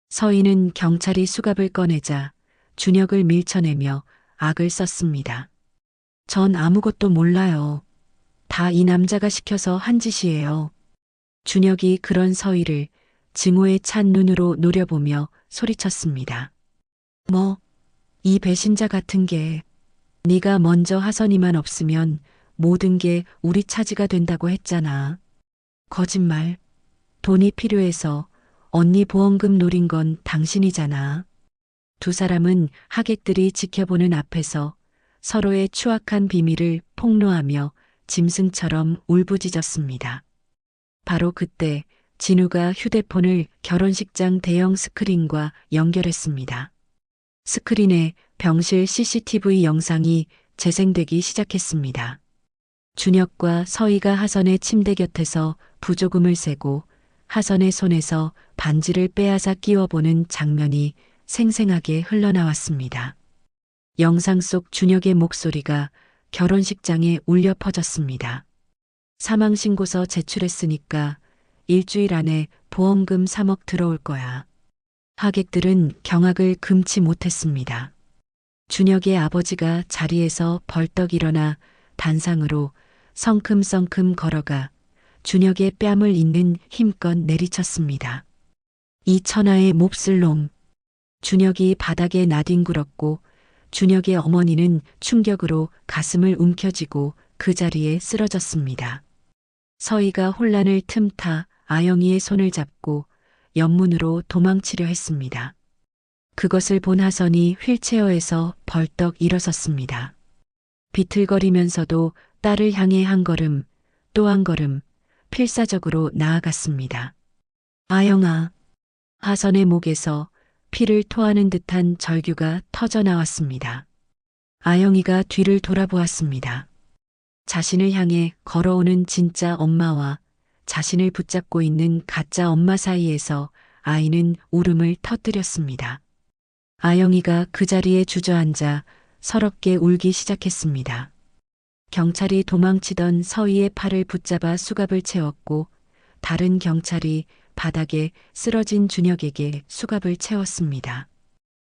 서희는 경찰이 수갑을 꺼내자 준혁을 밀쳐내며 악을 썼습니다. 전 아무것도 몰라요. 다 이 남자가 시켜서 한 짓이에요. 준혁이 그런 서희를 증오에 찬 눈으로 노려보며 소리쳤습니다. 뭐, 이 배신자 같은 게 네가 먼저 하선이만 없으면 모든 게 우리 차지가 된다고 했잖아. 거짓말. 돈이 필요해서 언니 보험금 노린 건 당신이잖아. 두 사람은 하객들이 지켜보는 앞에서 서로의 추악한 비밀을 폭로하며 짐승처럼 울부짖었습니다. 바로 그때 진우가 휴대폰을 결혼식장 대형 스크린과 연결했습니다. 스크린에 병실 CCTV 영상이 재생되기 시작했습니다. 준혁과 서희가 하선의 침대 곁에서 부조금을 세고 하선의 손에서 반지를 빼앗아 끼워보는 장면이 생생하게 흘러나왔습니다. 영상 속 준혁의 목소리가 결혼식장에 울려 퍼졌습니다. 사망신고서 제출했으니까 일주일 안에 보험금 3억 들어올 거야. 하객들은 경악을 금치 못했습니다. 준혁의 아버지가 자리에서 벌떡 일어나 단상으로 성큼성큼 걸어가 준혁의 뺨을 잇는 힘껏 내리쳤습니다. 이 천하의 몹쓸 놈. 준혁이 바닥에 나뒹굴었고 준혁의 어머니는 충격으로 가슴을 움켜쥐고 그 자리에 쓰러졌습니다. 서희가 혼란을 틈타 아영이의 손을 잡고 옆문으로 도망치려 했습니다. 그것을 본 하선이 휠체어에서 벌떡 일어섰습니다. 비틀거리면서도 딸을 향해 한 걸음, 또 한 걸음, 필사적으로 나아갔습니다. 아영아. 하선의 목에서 피를 토하는 듯한 절규가 터져 나왔습니다. 아영이가 뒤를 돌아보았습니다. 자신을 향해 걸어오는 진짜 엄마와 자신을 붙잡고 있는 가짜 엄마 사이에서 아이는 울음을 터뜨렸습니다. 아영이가 그 자리에 주저앉아 서럽게 울기 시작했습니다. 경찰이 도망치던 서희의 팔을 붙잡아 수갑을 채웠고 다른 경찰이 바닥에 쓰러진 준혁에게 수갑을 채웠습니다.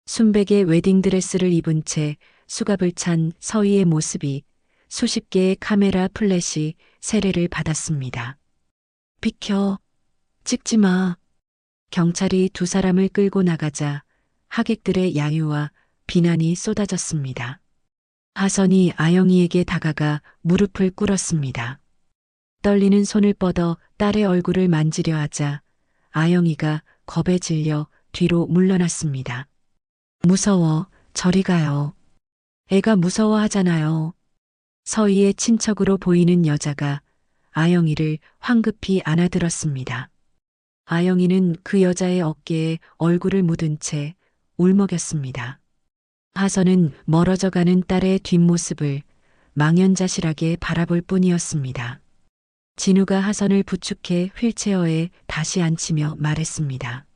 순백의 웨딩드레스를 입은 채 수갑을 찬 서희의 모습이 수십 개의 카메라 플래시 세례를 받았습니다. 비켜, 찍지 마. 경찰이 두 사람을 끌고 나가자 하객들의 야유와 비난이 쏟아졌습니다. 하선이 아영이에게 다가가 무릎을 꿇었습니다. 떨리는 손을 뻗어 딸의 얼굴을 만지려 하자 아영이가 겁에 질려 뒤로 물러났습니다. 무서워, 저리 가요. 애가 무서워하잖아요. 서희의 친척으로 보이는 여자가 아영이를 황급히 안아들었습니다. 아영이는 그 여자의 어깨에 얼굴을 묻은 채 울먹였습니다. 하선은 멀어져가는 딸의 뒷모습을 망연자실하게 바라볼 뿐이었습니다. 진우가 하선을 부축해 휠체어에 다시 앉히며 말했습니다.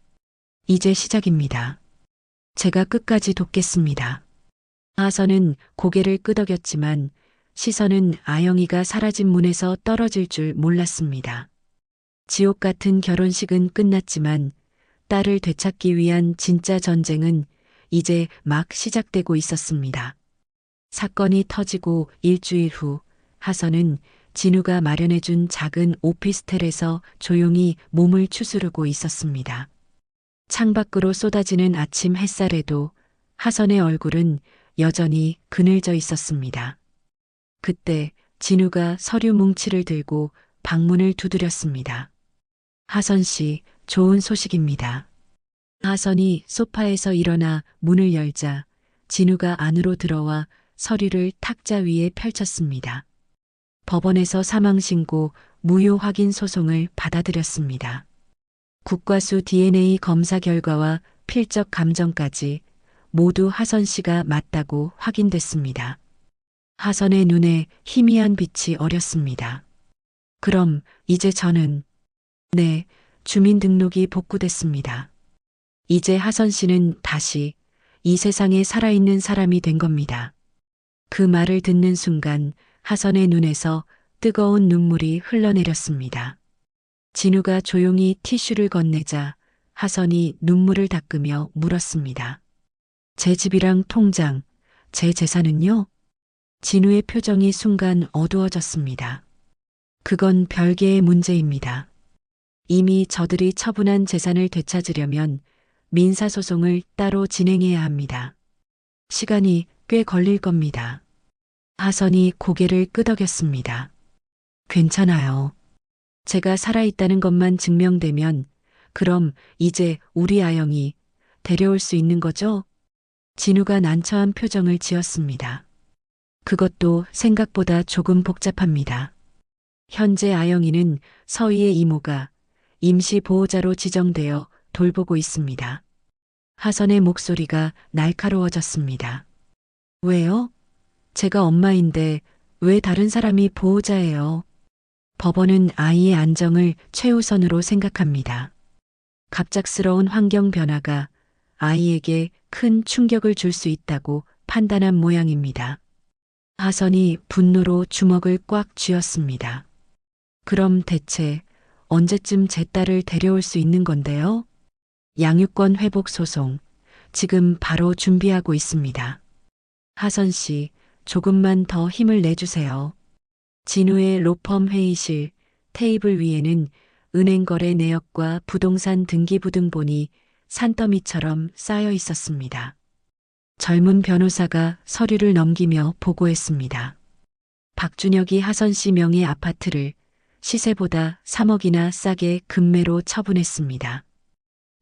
이제 시작입니다. 제가 끝까지 돕겠습니다. 하선은 고개를 끄덕였지만 시선은 아영이가 사라진 문에서 떨어질 줄 몰랐습니다. 지옥 같은 결혼식은 끝났지만 딸을 되찾기 위한 진짜 전쟁은 이제 막 시작되고 있었습니다. 사건이 터지고 일주일 후 하선은 진우가 마련해준 작은 오피스텔에서 조용히 몸을 추스르고 있었습니다. 창밖으로 쏟아지는 아침 햇살에도 하선의 얼굴은 여전히 그늘져 있었습니다. 그때 진우가 서류 뭉치를 들고 방문을 두드렸습니다. 하선 씨, 좋은 소식입니다. 하선이 소파에서 일어나 문을 열자 진우가 안으로 들어와 서류를 탁자 위에 펼쳤습니다. 법원에서 사망신고 무효 확인 소송을 받아들였습니다. 국과수 DNA 검사 결과와 필적 감정까지 모두 하선 씨가 맞다고 확인됐습니다. 하선의 눈에 희미한 빛이 어렸습니다. 그럼 이제 저는 네, 주민등록이 복구됐습니다. 이제 하선 씨는 다시 이 세상에 살아있는 사람이 된 겁니다. 그 말을 듣는 순간 하선의 눈에서 뜨거운 눈물이 흘러내렸습니다. 진우가 조용히 티슈를 건네자 하선이 눈물을 닦으며 물었습니다. 제 집이랑 통장, 제 재산은요? 진우의 표정이 순간 어두워졌습니다. 그건 별개의 문제입니다. 이미 저들이 처분한 재산을 되찾으려면 민사소송을 따로 진행해야 합니다. 시간이 꽤 걸릴 겁니다. 하선이 고개를 끄덕였습니다. 괜찮아요. 제가 살아있다는 것만 증명되면 그럼 이제 우리 아영이 데려올 수 있는 거죠? 진우가 난처한 표정을 지었습니다. 그것도 생각보다 조금 복잡합니다. 현재 아영이는 서희의 이모가 임시 보호자로 지정되어 돌보고 있습니다. 하선의 목소리가 날카로워졌습니다. 왜요? 제가 엄마인데 왜 다른 사람이 보호자예요? 법원은 아이의 안정을 최우선으로 생각합니다. 갑작스러운 환경 변화가 아이에게 큰 충격을 줄 수 있다고 판단한 모양입니다. 하선이 분노로 주먹을 꽉 쥐었습니다. 그럼 대체 언제쯤 제 딸을 데려올 수 있는 건데요? 양육권 회복 소송, 지금 바로 준비하고 있습니다. 하선 씨, 조금만 더 힘을 내주세요. 진우의 로펌 회의실 테이블 위에는 은행 거래 내역과 부동산 등기부등본이 산더미처럼 쌓여 있었습니다. 젊은 변호사가 서류를 넘기며 보고했습니다. 박준혁이 하선 씨 명의 아파트를 시세보다 3억이나 싸게 급매로 처분했습니다.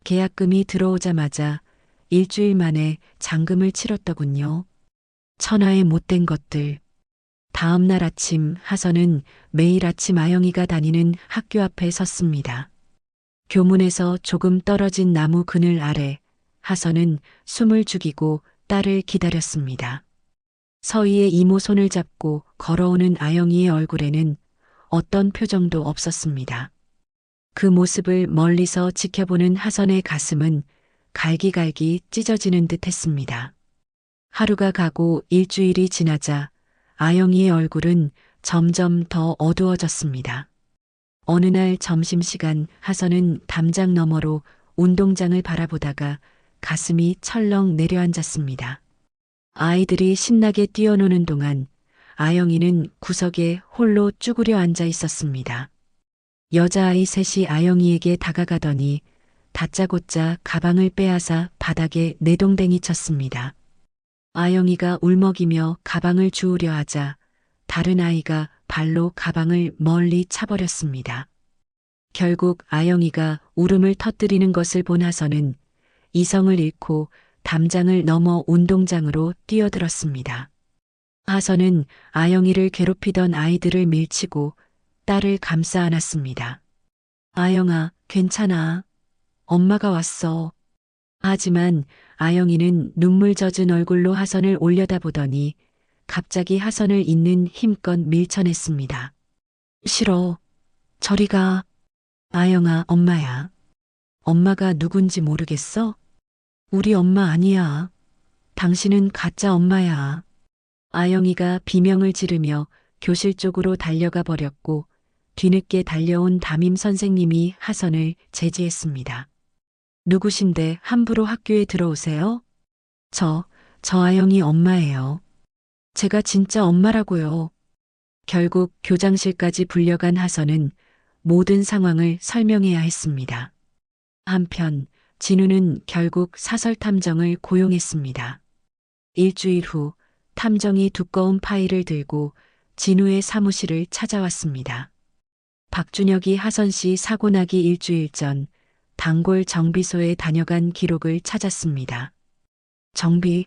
계약금이 들어오자마자 일주일 만에 잔금을 치렀더군요. 천하의 못된 것들. 다음 날 아침 하선은 매일 아침 아영이가 다니는 학교 앞에 섰습니다. 교문에서 조금 떨어진 나무 그늘 아래 하선은 숨을 죽이고 딸을 기다렸습니다. 서희의 이모 손을 잡고 걸어오는 아영이의 얼굴에는 어떤 표정도 없었습니다. 그 모습을 멀리서 지켜보는 하선의 가슴은 갈기갈기 찢어지는 듯 했습니다. 하루가 가고 일주일이 지나자 아영이의 얼굴은 점점 더 어두워졌습니다. 어느 날 점심시간 하선은 담장 너머로 운동장을 바라보다가 가슴이 철렁 내려앉았습니다. 아이들이 신나게 뛰어노는 동안 아영이는 구석에 홀로 쭈그려 앉아 있었습니다. 여자아이 셋이 아영이에게 다가가더니 다짜고짜 가방을 빼앗아 바닥에 내동댕이 쳤습니다. 아영이가 울먹이며 가방을 주우려 하자 다른 아이가 발로 가방을 멀리 차버렸습니다. 결국 아영이가 울음을 터뜨리는 것을 본 하선은 이성을 잃고 담장을 넘어 운동장으로 뛰어들었습니다. 하선은 아영이를 괴롭히던 아이들을 밀치고 딸을 감싸 안았습니다. 아영아, 괜찮아. 엄마가 왔어. 하지만 아영이는 눈물 젖은 얼굴로 하선을 올려다보더니 갑자기 하선을 잇는 힘껏 밀쳐냈습니다. 싫어. 저리 가. 아영아, 엄마야. 엄마가 누군지 모르겠어? 우리 엄마 아니야. 당신은 가짜 엄마야. 아영이가 비명을 지르며 교실 쪽으로 달려가 버렸고 뒤늦게 달려온 담임 선생님이 하선을 제지했습니다. 누구신데 함부로 학교에 들어오세요? 저 아영이 엄마예요. 제가 진짜 엄마라고요. 결국 교장실까지 불려간 하선은 모든 상황을 설명해야 했습니다. 한편 진우는 결국 사설 탐정을 고용했습니다. 일주일 후 탐정이 두꺼운 파일을 들고 진우의 사무실을 찾아왔습니다. 박준혁이 하선 씨 사고 나기 일주일 전 단골 정비소에 다녀간 기록을 찾았습니다. 정비?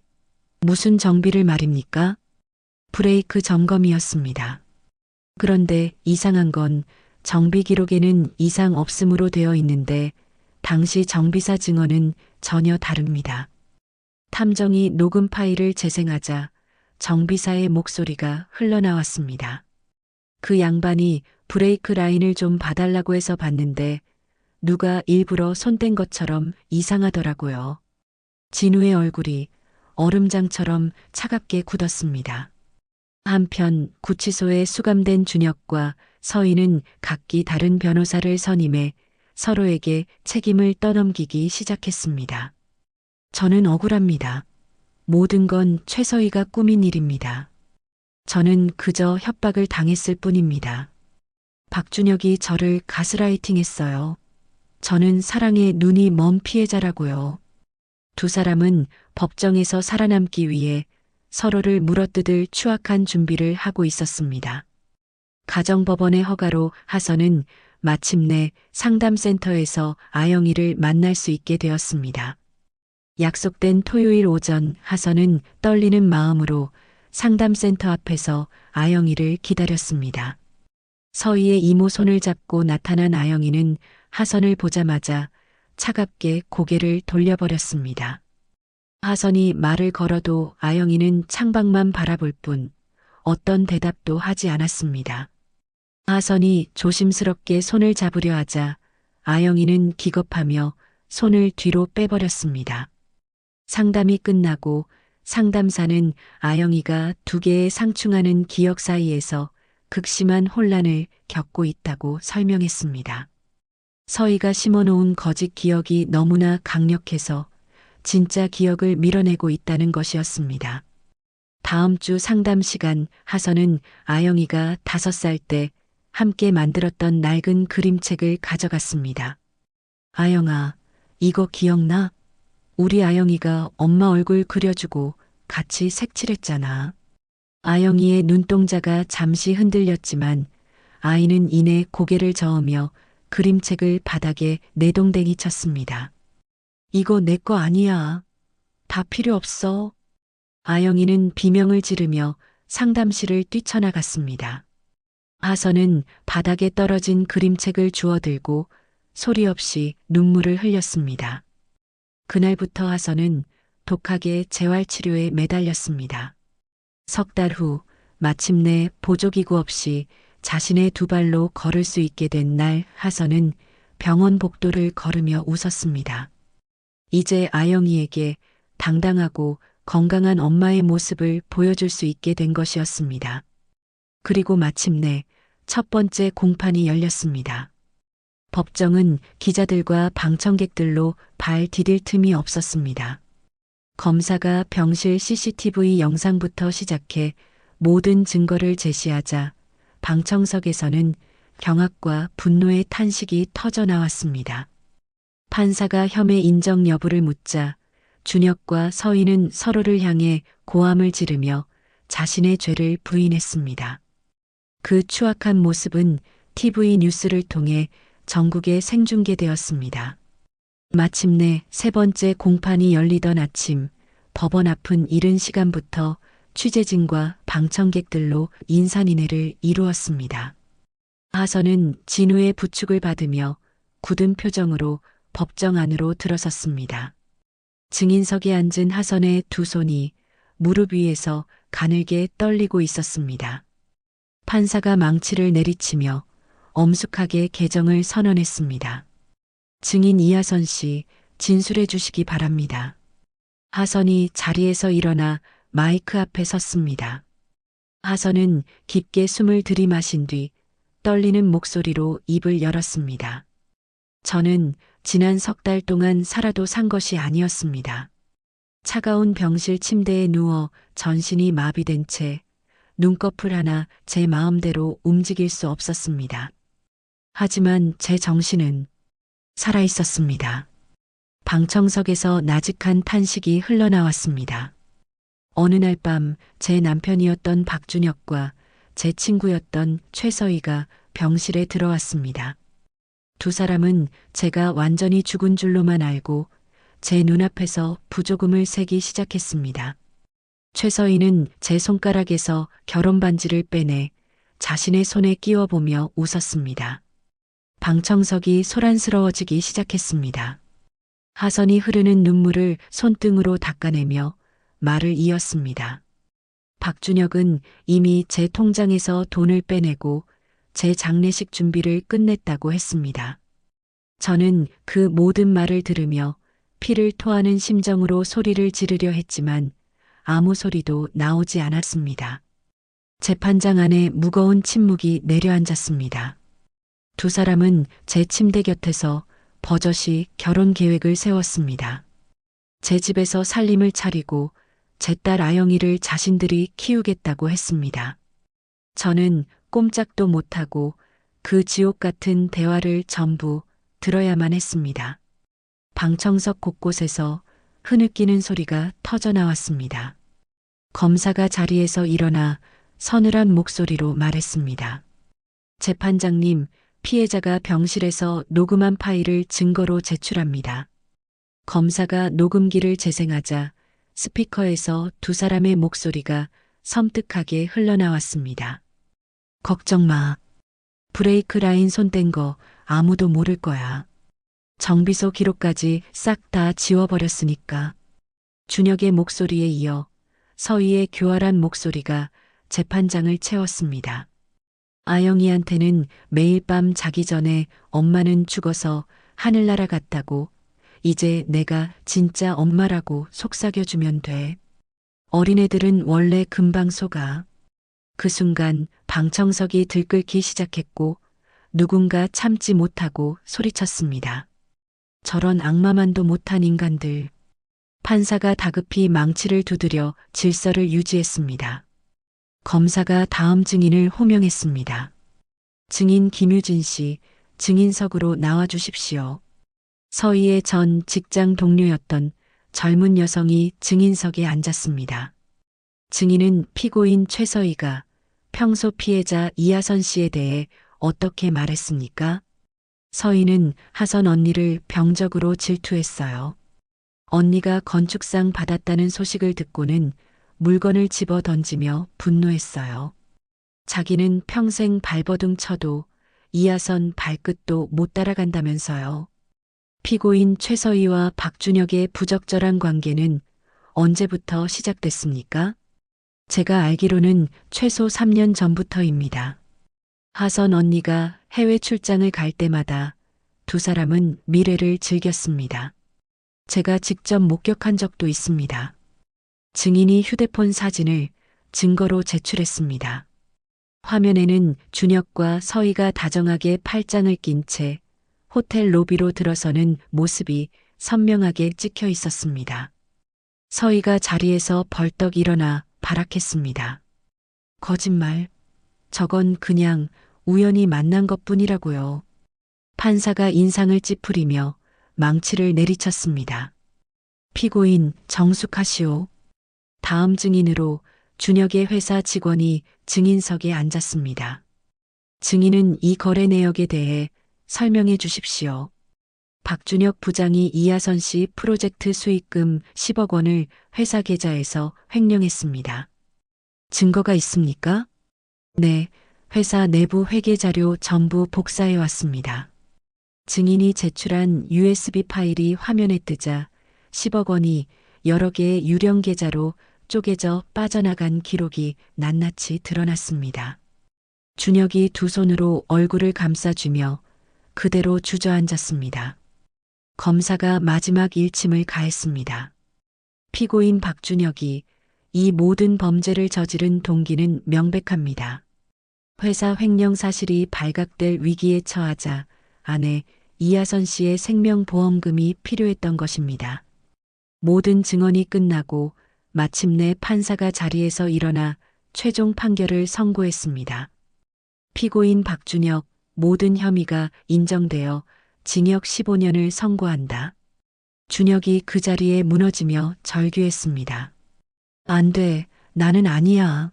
무슨 정비를 말입니까? 브레이크 점검이었습니다. 그런데 이상한 건 정비 기록에는 이상 없음으로 되어 있는데 당시 정비사 증언은 전혀 다릅니다. 탐정이 녹음 파일을 재생하자 정비사의 목소리가 흘러나왔습니다. 그 양반이 브레이크 라인을 좀 봐달라고 해서 봤는데 누가 일부러 손댄 것처럼 이상하더라고요. 진우의 얼굴이 얼음장처럼 차갑게 굳었습니다. 한편 구치소에 수감된 준혁과 서희는 각기 다른 변호사를 선임해 서로에게 책임을 떠넘기기 시작했습니다. 저는 억울합니다. 모든 건 최서희가 꾸민 일입니다. 저는 그저 협박을 당했을 뿐입니다. 박준혁이 저를 가스라이팅했어요. 저는 사랑에 눈이 먼 피해자라고요. 두 사람은 법정에서 살아남기 위해 서로를 물어뜯을 추악한 준비를 하고 있었습니다. 가정법원의 허가로 하선은 마침내 상담센터에서 아영이를 만날 수 있게 되었습니다. 약속된 토요일 오전 하선은 떨리는 마음으로 상담센터 앞에서 아영이를 기다렸습니다. 서희의 이모 손을 잡고 나타난 아영이는 하선을 보자마자 차갑게 고개를 돌려버렸습니다. 하선이 말을 걸어도 아영이는 창밖만 바라볼 뿐 어떤 대답도 하지 않았습니다. 하선이 조심스럽게 손을 잡으려 하자 아영이는 기겁하며 손을 뒤로 빼버렸습니다. 상담이 끝나고 상담사는 아영이가 두 개의 상충하는 기억 사이에서 극심한 혼란을 겪고 있다고 설명했습니다. 서희가 심어놓은 거짓 기억이 너무나 강력해서 진짜 기억을 밀어내고 있다는 것이었습니다. 다음 주 상담 시간 하선은 아영이가 5살 때 함께 만들었던 낡은 그림책을 가져갔습니다. 아영아, 이거 기억나? 우리 아영이가 엄마 얼굴 그려주고 같이 색칠했잖아. 아영이의 눈동자가 잠시 흔들렸지만 아이는 이내 고개를 저으며 그림책을 바닥에 내동댕이 쳤습니다. 이거 내 거 아니야. 다 필요 없어. 아영이는 비명을 지르며 상담실을 뛰쳐나갔습니다. 하선은 바닥에 떨어진 그림책을 주워들고 소리 없이 눈물을 흘렸습니다. 그날부터 하선은 독하게 재활치료에 매달렸습니다. 석 달 후 마침내 보조기구 없이 자신의 두 발로 걸을 수 있게 된 날 하선은 병원 복도를 걸으며 웃었습니다. 이제 아영이에게 당당하고 건강한 엄마의 모습을 보여줄 수 있게 된 것이었습니다. 그리고 마침내 첫 번째 공판이 열렸습니다. 법정은 기자들과 방청객들로 발 디딜 틈이 없었습니다. 검사가 병실 CCTV 영상부터 시작해 모든 증거를 제시하자 방청석에서는 경악과 분노의 탄식이 터져 나왔습니다. 판사가 혐의 인정 여부를 묻자 준혁과 서희는 서로를 향해 고함을 지르며 자신의 죄를 부인했습니다. 그 추악한 모습은 TV 뉴스를 통해 전국에 생중계되었습니다. 마침내 세 번째 공판이 열리던 아침, 법원 앞은 이른 시간부터 취재진과 방청객들로 인산인해를 이루었습니다. 하선은 진우의 부축을 받으며 굳은 표정으로 법정 안으로 들어섰습니다. 증인석에 앉은 하선의 두 손이 무릎 위에서 가늘게 떨리고 있었습니다. 판사가 망치를 내리치며 엄숙하게 개정을 선언했습니다. 증인 이하선 씨, 진술해 주시기 바랍니다. 하선이 자리에서 일어나 마이크 앞에 섰습니다. 하선은 깊게 숨을 들이마신 뒤 떨리는 목소리로 입을 열었습니다. 저는 지난 석 달 동안 살아도 산 것이 아니었습니다. 차가운 병실 침대에 누워 전신이 마비된 채 눈꺼풀 하나 제 마음대로 움직일 수 없었습니다. 하지만 제 정신은 살아 있었습니다. 방청석에서 나직한 탄식이 흘러나왔습니다. 어느 날 밤 제 남편이었던 박준혁과 제 친구였던 최서희가 병실에 들어왔습니다. 두 사람은 제가 완전히 죽은 줄로만 알고 제 눈앞에서 부조금을 세기 시작했습니다. 최서희는 제 손가락에서 결혼 반지를 빼내 자신의 손에 끼워보며 웃었습니다. 방청석이 소란스러워지기 시작했습니다. 하선이 흐르는 눈물을 손등으로 닦아내며 말을 이었습니다. 박준혁은 이미 제 통장에서 돈을 빼내고 제 장례식 준비를 끝냈다고 했습니다. 저는 그 모든 말을 들으며 피를 토하는 심정으로 소리를 지르려 했지만 아무 소리도 나오지 않았습니다. 재판장 안에 무거운 침묵이 내려앉았습니다. 두 사람은 제 침대 곁에서 버젓이 결혼 계획을 세웠습니다. 제 집에서 살림을 차리고 제 딸 아영이를 자신들이 키우겠다고 했습니다. 저는 꼼짝도 못하고 그 지옥 같은 대화를 전부 들어야만 했습니다. 방청석 곳곳에서 흐느끼는 소리가 터져 나왔습니다. 검사가 자리에서 일어나 서늘한 목소리로 말했습니다. 재판장님, 피해자가 병실에서 녹음한 파일을 증거로 제출합니다. 검사가 녹음기를 재생하자 스피커에서 두 사람의 목소리가 섬뜩하게 흘러나왔습니다. 걱정 마. 브레이크 라인 손 뗀 거 아무도 모를 거야. 정비소 기록까지 싹 다 지워버렸으니까. 준혁의 목소리에 이어 서희의 교활한 목소리가 재판장을 채웠습니다. 아영이한테는 매일 밤 자기 전에 엄마는 죽어서 하늘 날아갔다고, 이제 내가 진짜 엄마라고 속삭여주면 돼. 어린애들은 원래 금방 속아. 그 순간 방청석이 들끓기 시작했고 누군가 참지 못하고 소리쳤습니다. 저런 악마만도 못한 인간들. 판사가 다급히 망치를 두드려 질서를 유지했습니다. 검사가 다음 증인을 호명했습니다. 증인 김유진 씨, 증인석으로 나와 주십시오. 서희의 전 직장 동료였던 젊은 여성이 증인석에 앉았습니다. 증인은 피고인 최서희가 평소 피해자 이하선 씨에 대해 어떻게 말했습니까? 서희는 하선 언니를 병적으로 질투했어요. 언니가 건축상 받았다는 소식을 듣고는 물건을 집어 던지며 분노했어요. 자기는 평생 발버둥 쳐도 이하선 발끝도 못 따라간다면서요. 피고인 최서희와 박준혁의 부적절한 관계는 언제부터 시작됐습니까? 제가 알기로는 최소 3년 전부터입니다. 하선 언니가 해외 출장을 갈 때마다 두 사람은 미래를 즐겼습니다. 제가 직접 목격한 적도 있습니다. 증인이 휴대폰 사진을 증거로 제출했습니다. 화면에는 준혁과 서희가 다정하게 팔짱을 낀 채 호텔 로비로 들어서는 모습이 선명하게 찍혀 있었습니다. 서희가 자리에서 벌떡 일어나 발악했습니다. 거짓말. 저건 그냥 우연히 만난 것뿐이라고요. 판사가 인상을 찌푸리며 망치를 내리쳤습니다. 피고인 정숙하시오. 다음 증인으로 준혁의 회사 직원이 증인석에 앉았습니다. 증인은 이 거래 내역에 대해 설명해 주십시오. 박준혁 부장이 이하선 씨 프로젝트 수익금 10억 원을 회사 계좌에서 횡령했습니다. 증거가 있습니까? 네, 회사 내부 회계 자료 전부 복사해 왔습니다. 증인이 제출한 USB 파일이 화면에 뜨자 10억 원이 여러 개의 유령 계좌로 쪼개져 빠져나간 기록이 낱낱이 드러났습니다. 준혁이 두 손으로 얼굴을 감싸주며 그대로 주저앉았습니다. 검사가 마지막 일침을 가했습니다. 피고인 박준혁이 이 모든 범죄를 저지른 동기는 명백합니다. 회사 횡령 사실이 발각될 위기에 처하자 아내 이하선 씨의 생명보험금이 필요했던 것입니다. 모든 증언이 끝나고 마침내 판사가 자리에서 일어나 최종 판결을 선고했습니다. 피고인 박준혁 모든 혐의가 인정되어 징역 15년을 선고한다. 준혁이 그 자리에 무너지며 절규했습니다. 안 돼, 나는 아니야.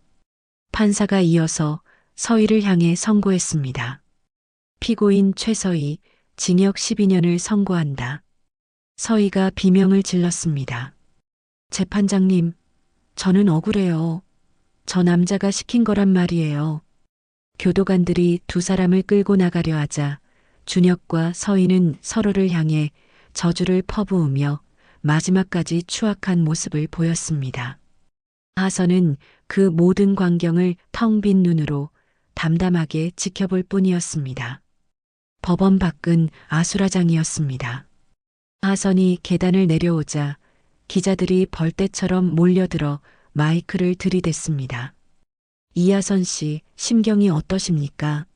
판사가 이어서 서희를 향해 선고했습니다. 피고인 최서희 징역 12년을 선고한다. 서희가 비명을 질렀습니다. 재판장님, 저는 억울해요. 저 남자가 시킨 거란 말이에요. 교도관들이 두 사람을 끌고 나가려 하자 준혁과 서희는 서로를 향해 저주를 퍼부으며 마지막까지 추악한 모습을 보였습니다. 하선은 그 모든 광경을 텅 빈 눈으로 담담하게 지켜볼 뿐이었습니다. 법원 밖은 아수라장이었습니다. 하선이 계단을 내려오자 기자들이 벌떼처럼 몰려들어 마이크를 들이댔습니다. 이하선 씨, 심경이 어떠십니까?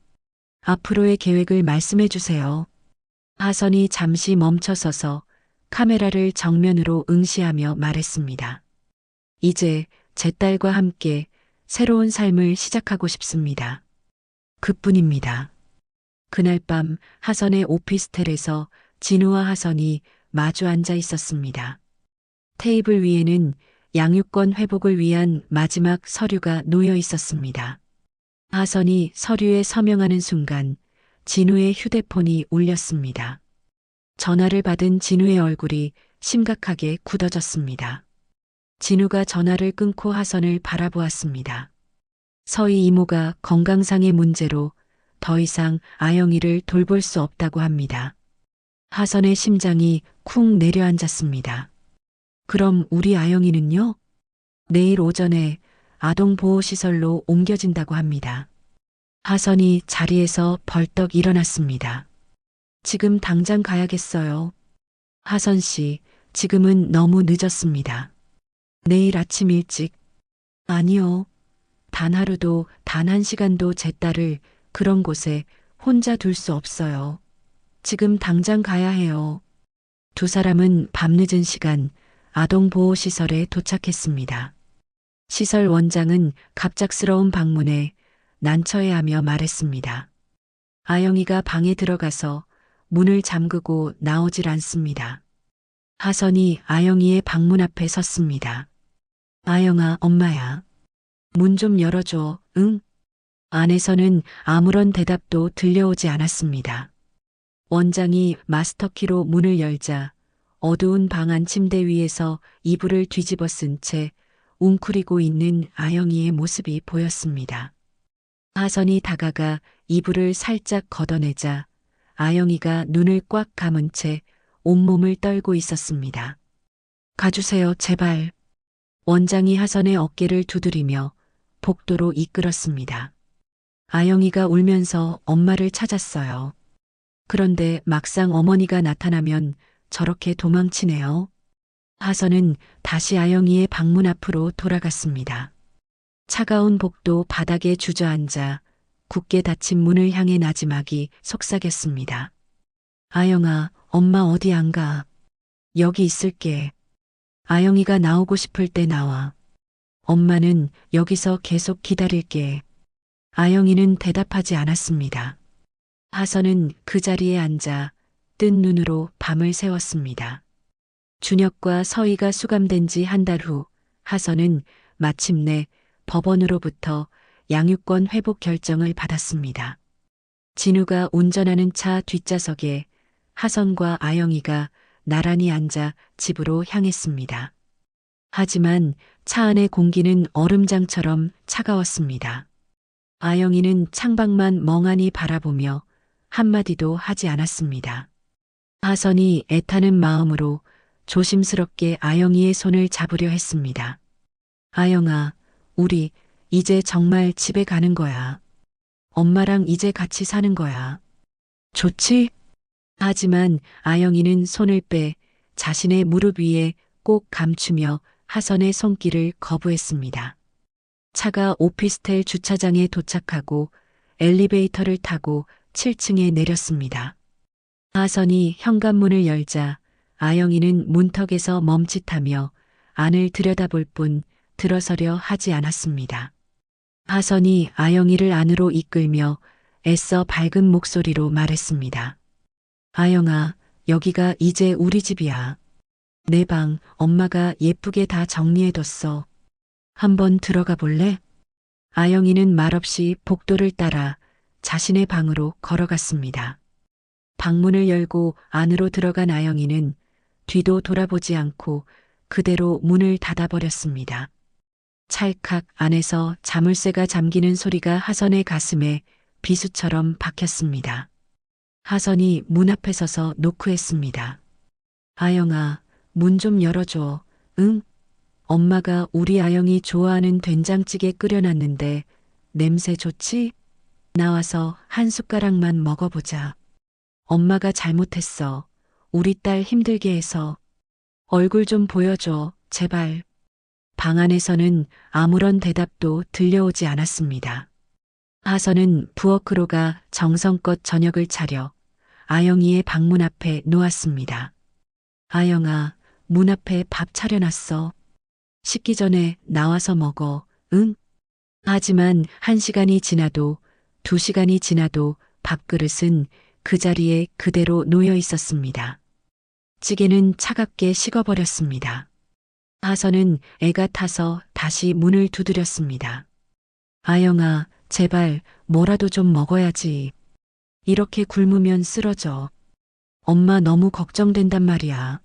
앞으로의 계획을 말씀해 주세요. 하선이 잠시 멈춰서서 카메라를 정면으로 응시하며 말했습니다. 이제 제 딸과 함께 새로운 삶을 시작하고 싶습니다. 그뿐입니다. 그날 밤 하선의 오피스텔에서 진우와 하선이 마주 앉아 있었습니다. 테이블 위에는 양육권 회복을 위한 마지막 서류가 놓여 있었습니다. 하선이 서류에 서명하는 순간 진우의 휴대폰이 울렸습니다. 전화를 받은 진우의 얼굴이 심각하게 굳어졌습니다. 진우가 전화를 끊고 하선을 바라보았습니다. 서희 이모가 건강상의 문제로 더 이상 아영이를 돌볼 수 없다고 합니다. 하선의 심장이 쿵 내려앉았습니다. 그럼 우리 아영이는요? 내일 오전에 아동보호시설로 옮겨진다고 합니다. 하선이 자리에서 벌떡 일어났습니다. 지금 당장 가야겠어요. 하선 씨, 지금은 너무 늦었습니다. 내일 아침 일찍. 아니요. 단 하루도 단 한 시간도 제 딸을 그런 곳에 혼자 둘 수 없어요. 지금 당장 가야 해요. 두 사람은 밤늦은 시간 아동보호시설에 도착했습니다. 시설 원장은 갑작스러운 방문에 난처해하며 말했습니다. 아영이가 방에 들어가서 문을 잠그고 나오질 않습니다. 하선이 아영이의 방문 앞에 섰습니다. 아영아, 엄마야. 문 좀 열어줘, 응? 안에서는 아무런 대답도 들려오지 않았습니다. 원장이 마스터키로 문을 열자 어두운 방 안 침대 위에서 이불을 뒤집어 쓴 채 웅크리고 있는 아영이의 모습이 보였습니다. 하선이 다가가 이불을 살짝 걷어내자 아영이가 눈을 꽉 감은 채 온몸을 떨고 있었습니다. 가주세요, 제발. 원장이 하선의 어깨를 두드리며 복도로 이끌었습니다. 아영이가 울면서 엄마를 찾았어요. 그런데 막상 어머니가 나타나면 저렇게 도망치네요. 하선은 다시 아영이의 방문 앞으로 돌아갔습니다. 차가운 복도 바닥에 주저앉아 굳게 닫힌 문을 향해 나지막이 속삭였습니다. 아영아, 엄마 어디 안 가? 여기 있을게. 아영이가 나오고 싶을 때 나와. 엄마는 여기서 계속 기다릴게. 아영이는 대답하지 않았습니다. 하선은 그 자리에 앉아 뜬 눈으로 밤을 새웠습니다. 준혁과 서희가 수감된 지 한 달 후 하선은 마침내 법원으로부터 양육권 회복 결정을 받았습니다. 진우가 운전하는 차 뒷좌석에 하선과 아영이가 나란히 앉아 집으로 향했습니다. 하지만 차 안의 공기는 얼음장처럼 차가웠습니다. 아영이는 창밖만 멍하니 바라보며 한마디도 하지 않았습니다. 하선이 애타는 마음으로 조심스럽게 아영이의 손을 잡으려 했습니다. 아영아, 우리 이제 정말 집에 가는 거야. 엄마랑 이제 같이 사는 거야. 좋지? 하지만 아영이는 손을 빼 자신의 무릎 위에 꼭 감추며 하선의 손길을 거부했습니다. 차가 오피스텔 주차장에 도착하고 엘리베이터를 타고 7층에 내렸습니다. 하선이 현관문을 열자 아영이는 문턱에서 멈칫하며 안을 들여다볼 뿐 들어서려 하지 않았습니다. 하선이 아영이를 안으로 이끌며 애써 밝은 목소리로 말했습니다. 아영아, 여기가 이제 우리 집이야. 내 방 엄마가 예쁘게 다 정리해뒀어. 한번 들어가 볼래? 아영이는 말없이 복도를 따라 자신의 방으로 걸어갔습니다. 방문을 열고 안으로 들어간 아영이는 뒤도 돌아보지 않고 그대로 문을 닫아버렸습니다. 찰칵 안에서 자물쇠가 잠기는 소리가 하선의 가슴에 비수처럼 박혔습니다. 하선이 문 앞에 서서 노크했습니다. 아영아, 문 좀 열어줘. 응? 엄마가 우리 아영이 좋아하는 된장찌개 끓여놨는데 냄새 좋지? 나와서 한 숟가락만 먹어보자. 엄마가 잘못했어. 우리 딸 힘들게 해서. 얼굴 좀 보여줘, 제발. 방 안에서는 아무런 대답도 들려오지 않았습니다. 하선은 부엌으로 가 정성껏 저녁을 차려 아영이의 방문 앞에 놓았습니다. 아영아, 문 앞에 밥 차려놨어. 식기 전에 나와서 먹어, 응? 하지만 1시간이 지나도 2시간이 지나도 밥그릇은 그 자리에 그대로 놓여 있었습니다. 찌개는 차갑게 식어버렸습니다. 하선은 애가 타서 다시 문을 두드렸습니다. 아영아, 제발 뭐라도 좀 먹어야지. 이렇게 굶으면 쓰러져. 엄마 너무 걱정된단 말이야.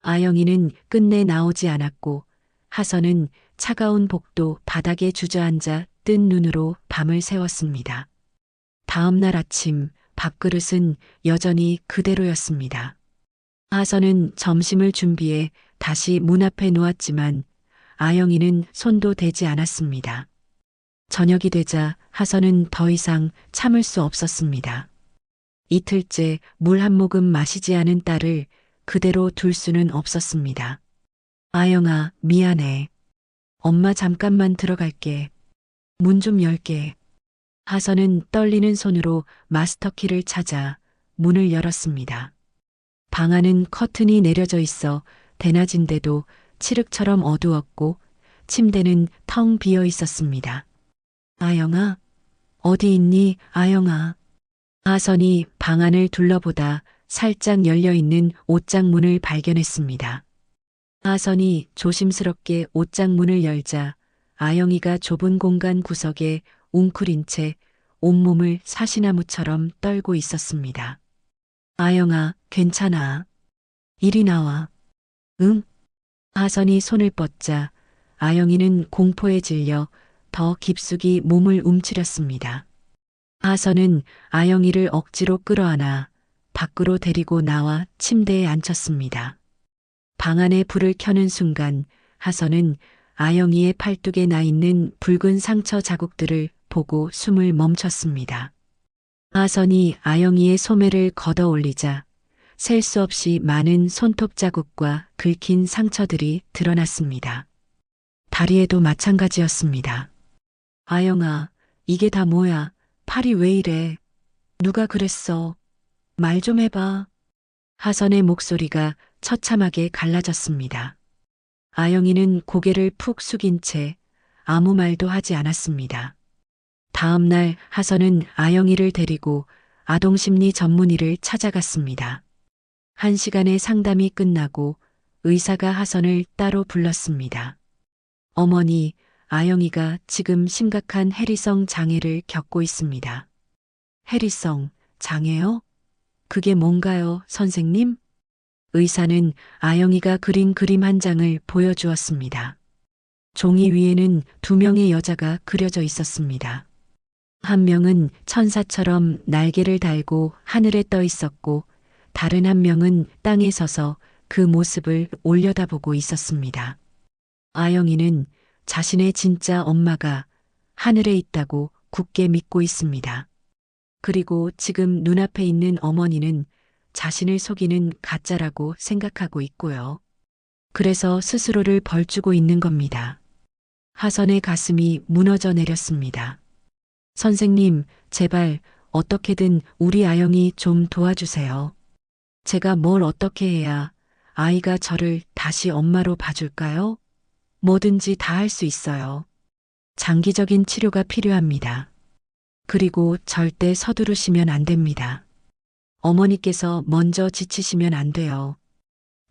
아영이는 끝내 나오지 않았고 하선은 차가운 복도 바닥에 주저앉아 뜬 눈으로 밤을 새웠습니다. 다음 날 아침 밥그릇은 여전히 그대로였습니다. 하선은 점심을 준비해 다시 문 앞에 놓았지만 아영이는 손도 대지 않았습니다. 저녁이 되자 하선은 더 이상 참을 수 없었습니다. 이틀째 물 한 모금 마시지 않은 딸을 그대로 둘 수는 없었습니다. 아영아, 미안해. 엄마 잠깐만 들어갈게. 문 좀 열게. 하선은 떨리는 손으로 마스터키를 찾아 문을 열었습니다. 방 안은 커튼이 내려져 있어 대낮인데도 칠흑처럼 어두웠고 침대는 텅 비어 있었습니다. 아영아, 어디 있니, 아영아. 하선이 방 안을 둘러보다 살짝 열려있는 옷장문을 발견했습니다. 하선이 조심스럽게 옷장문을 열자 아영이가 좁은 공간 구석에 웅크린 채 온몸을 사시나무처럼 떨고 있었습니다. 아영아, 괜찮아. 이리 나와. 응? 하선이 손을 뻗자 아영이는 공포에 질려 더 깊숙이 몸을 움츠렸습니다. 하선은 아영이를 억지로 끌어안아 밖으로 데리고 나와 침대에 앉혔습니다. 방 안에 불을 켜는 순간 하선은 아영이의 팔뚝에 나 있는 붉은 상처 자국들을 보고 숨을 멈췄습니다. 하선이 아영이의 소매를 걷어 올리자 셀 수 없이 많은 손톱 자국과 긁힌 상처들이 드러났습니다. 다리에도 마찬가지였습니다. 아영아, 이게 다 뭐야? 팔이 왜 이래? 누가 그랬어? 말 좀 해봐. 하선의 목소리가 처참하게 갈라졌습니다. 아영이는 고개를 푹 숙인 채 아무 말도 하지 않았습니다. 다음 날 하선은 아영이를 데리고 아동심리 전문의를 찾아갔습니다. 1시간의 상담이 끝나고 의사가 하선을 따로 불렀습니다. 어머니, 아영이가 지금 심각한 해리성 장애를 겪고 있습니다. 해리성 장애요? 그게 뭔가요, 선생님? 의사는 아영이가 그린 그림 한 장을 보여주었습니다. 종이 위에는 2명의 여자가 그려져 있었습니다. 한 명은 천사처럼 날개를 달고 하늘에 떠 있었고, 다른 한 명은 땅에 서서 그 모습을 올려다보고 있었습니다. 아영이는 자신의 진짜 엄마가 하늘에 있다고 굳게 믿고 있습니다. 그리고 지금 눈앞에 있는 어머니는 자신을 속이는 가짜라고 생각하고 있고요. 그래서 스스로를 벌주고 있는 겁니다. 하선의 가슴이 무너져 내렸습니다. 선생님, 제발 어떻게든 우리 아영이 좀 도와주세요. 제가 뭘 어떻게 해야 아이가 저를 다시 엄마로 봐줄까요? 뭐든지 다 할 수 있어요. 장기적인 치료가 필요합니다. 그리고 절대 서두르시면 안 됩니다. 어머니께서 먼저 지치시면 안 돼요.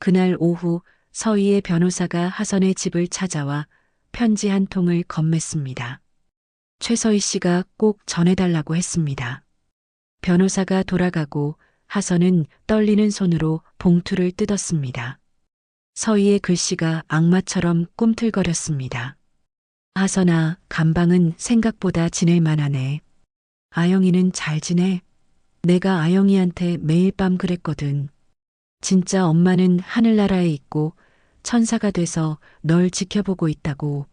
그날 오후 서희의 변호사가 하선의 집을 찾아와 편지 한 통을 건넸습니다. 최서희 씨가 꼭 전해달라고 했습니다. 변호사가 돌아가고 하선은 떨리는 손으로 봉투를 뜯었습니다. 서희의 글씨가 악마처럼 꿈틀거렸습니다. 하선아, 감방은 생각보다 지낼 만하네. 아영이는 잘 지내? 내가 아영이한테 매일 밤 그랬거든. 진짜 엄마는 하늘나라에 있고 천사가 돼서 널 지켜보고 있다고.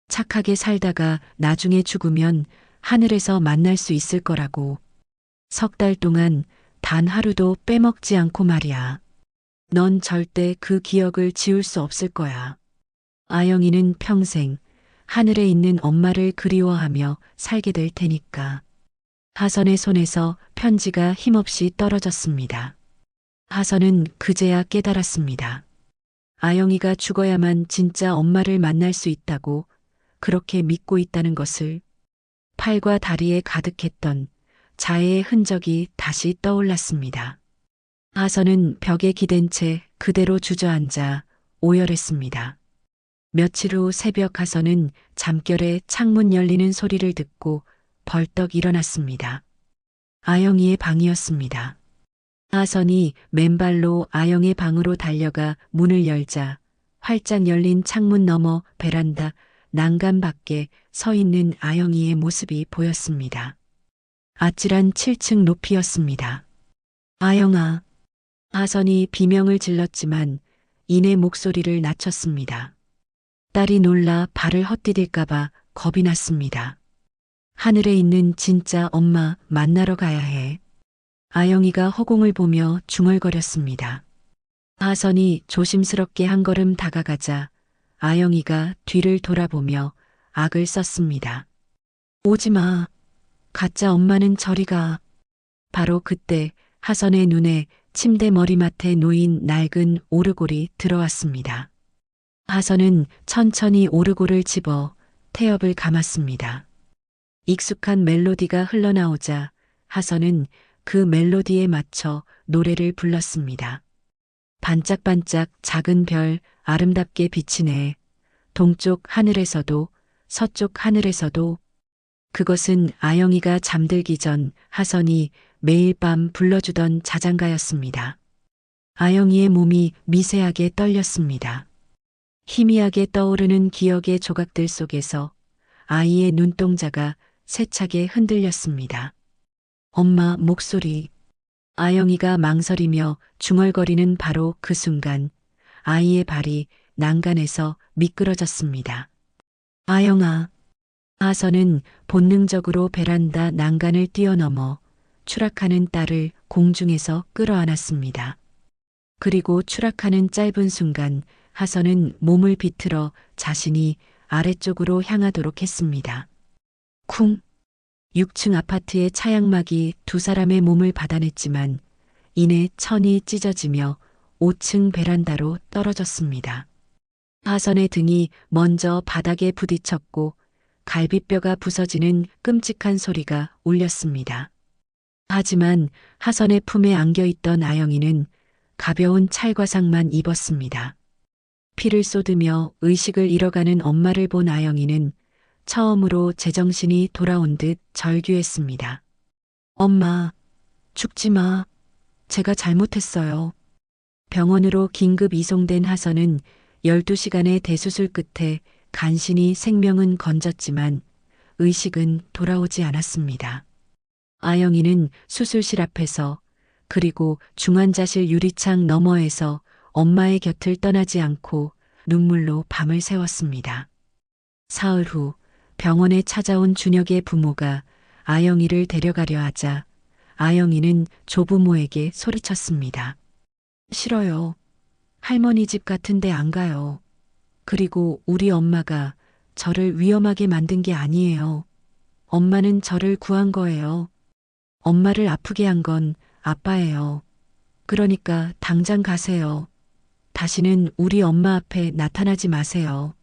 착하게 살다가 나중에 죽으면 하늘에서 만날 수 있을 거라고. 3달 동안 단 하루도 빼먹지 않고 말이야. 넌 절대 그 기억을 지울 수 없을 거야. 아영이는 평생 하늘에 있는 엄마를 그리워하며 살게 될 테니까. 하선의 손에서 편지가 힘없이 떨어졌습니다. 하선은 그제야 깨달았습니다. 아영이가 죽어야만 진짜 엄마를 만날 수 있다고 그렇게 믿고 있다는 것을. 팔과 다리에 가득했던 자해의 흔적이 다시 떠올랐습니다. 하선은 벽에 기댄 채 그대로 주저앉아 오열했습니다. 며칠 후 새벽 하선은 잠결에 창문 열리는 소리를 듣고 벌떡 일어났습니다. 아영이의 방이었습니다. 하선이 맨발로 아영의 방으로 달려가 문을 열자 활짝 열린 창문 너머 베란다 난간 밖에 서 있는 아영이의 모습이 보였습니다. 아찔한 7층 높이였습니다. 아영아. 하선이 비명을 질렀지만 이내 목소리를 낮췄습니다. 딸이 놀라 발을 헛디딜까봐 겁이 났습니다. 하늘에 있는 진짜 엄마 만나러 가야 해. 아영이가 허공을 보며 중얼거렸습니다. 하선이 조심스럽게 한 걸음 다가가자 아영이가 뒤를 돌아보며 악을 썼습니다. 오지 마. 가짜 엄마는 저리 가. 바로 그때 하선의 눈에 침대 머리맡에 놓인 낡은 오르골이 들어왔습니다. 하선은 천천히 오르골을 집어 태엽을 감았습니다. 익숙한 멜로디가 흘러나오자 하선은 그 멜로디에 맞춰 노래를 불렀습니다. 반짝반짝 작은 별 아름답게 비치네. 동쪽 하늘에서도 서쪽 하늘에서도. 그것은 아영이가 잠들기 전 하선이 매일 밤 불러주던 자장가였습니다. 아영이의 몸이 미세하게 떨렸습니다. 희미하게 떠오르는 기억의 조각들 속에서 아이의 눈동자가 세차게 흔들렸습니다. 엄마 목소리. 아영이가 망설이며 중얼거리는 바로 그 순간 아이의 발이 난간에서 미끄러졌습니다. 아영아. 하선은 본능적으로 베란다 난간을 뛰어넘어 추락하는 딸을 공중에서 끌어안았습니다. 그리고 추락하는 짧은 순간 하선은 몸을 비틀어 자신이 아래쪽으로 향하도록 했습니다. 쿵! 6층 아파트의 차양막이 두 사람의 몸을 받아냈지만 이내 천이 찢어지며 5층 베란다로 떨어졌습니다. 하선의 등이 먼저 바닥에 부딪혔고 갈비뼈가 부서지는 끔찍한 소리가 울렸습니다. 하지만 하선의 품에 안겨있던 아영이는 가벼운 찰과상만 입었습니다. 피를 쏟으며 의식을 잃어가는 엄마를 본 아영이는 처음으로 제정신이 돌아온 듯 절규했습니다. 엄마, 죽지 마. 제가 잘못했어요. 병원으로 긴급 이송된 하선은 12시간의 대수술 끝에 간신히 생명은 건졌지만 의식은 돌아오지 않았습니다. 아영이는 수술실 앞에서 그리고 중환자실 유리창 너머에서 엄마의 곁을 떠나지 않고 눈물로 밤을 새웠습니다. 사흘 후 병원에 찾아온 준혁의 부모가 아영이를 데려가려 하자 아영이는 조부모에게 소리쳤습니다. 싫어요. 할머니 집 같은데 안 가요. 그리고 우리 엄마가 저를 위험하게 만든 게 아니에요. 엄마는 저를 구한 거예요. 엄마를 아프게 한 건 아빠예요. 그러니까 당장 가세요. 다시는 우리 엄마 앞에 나타나지 마세요.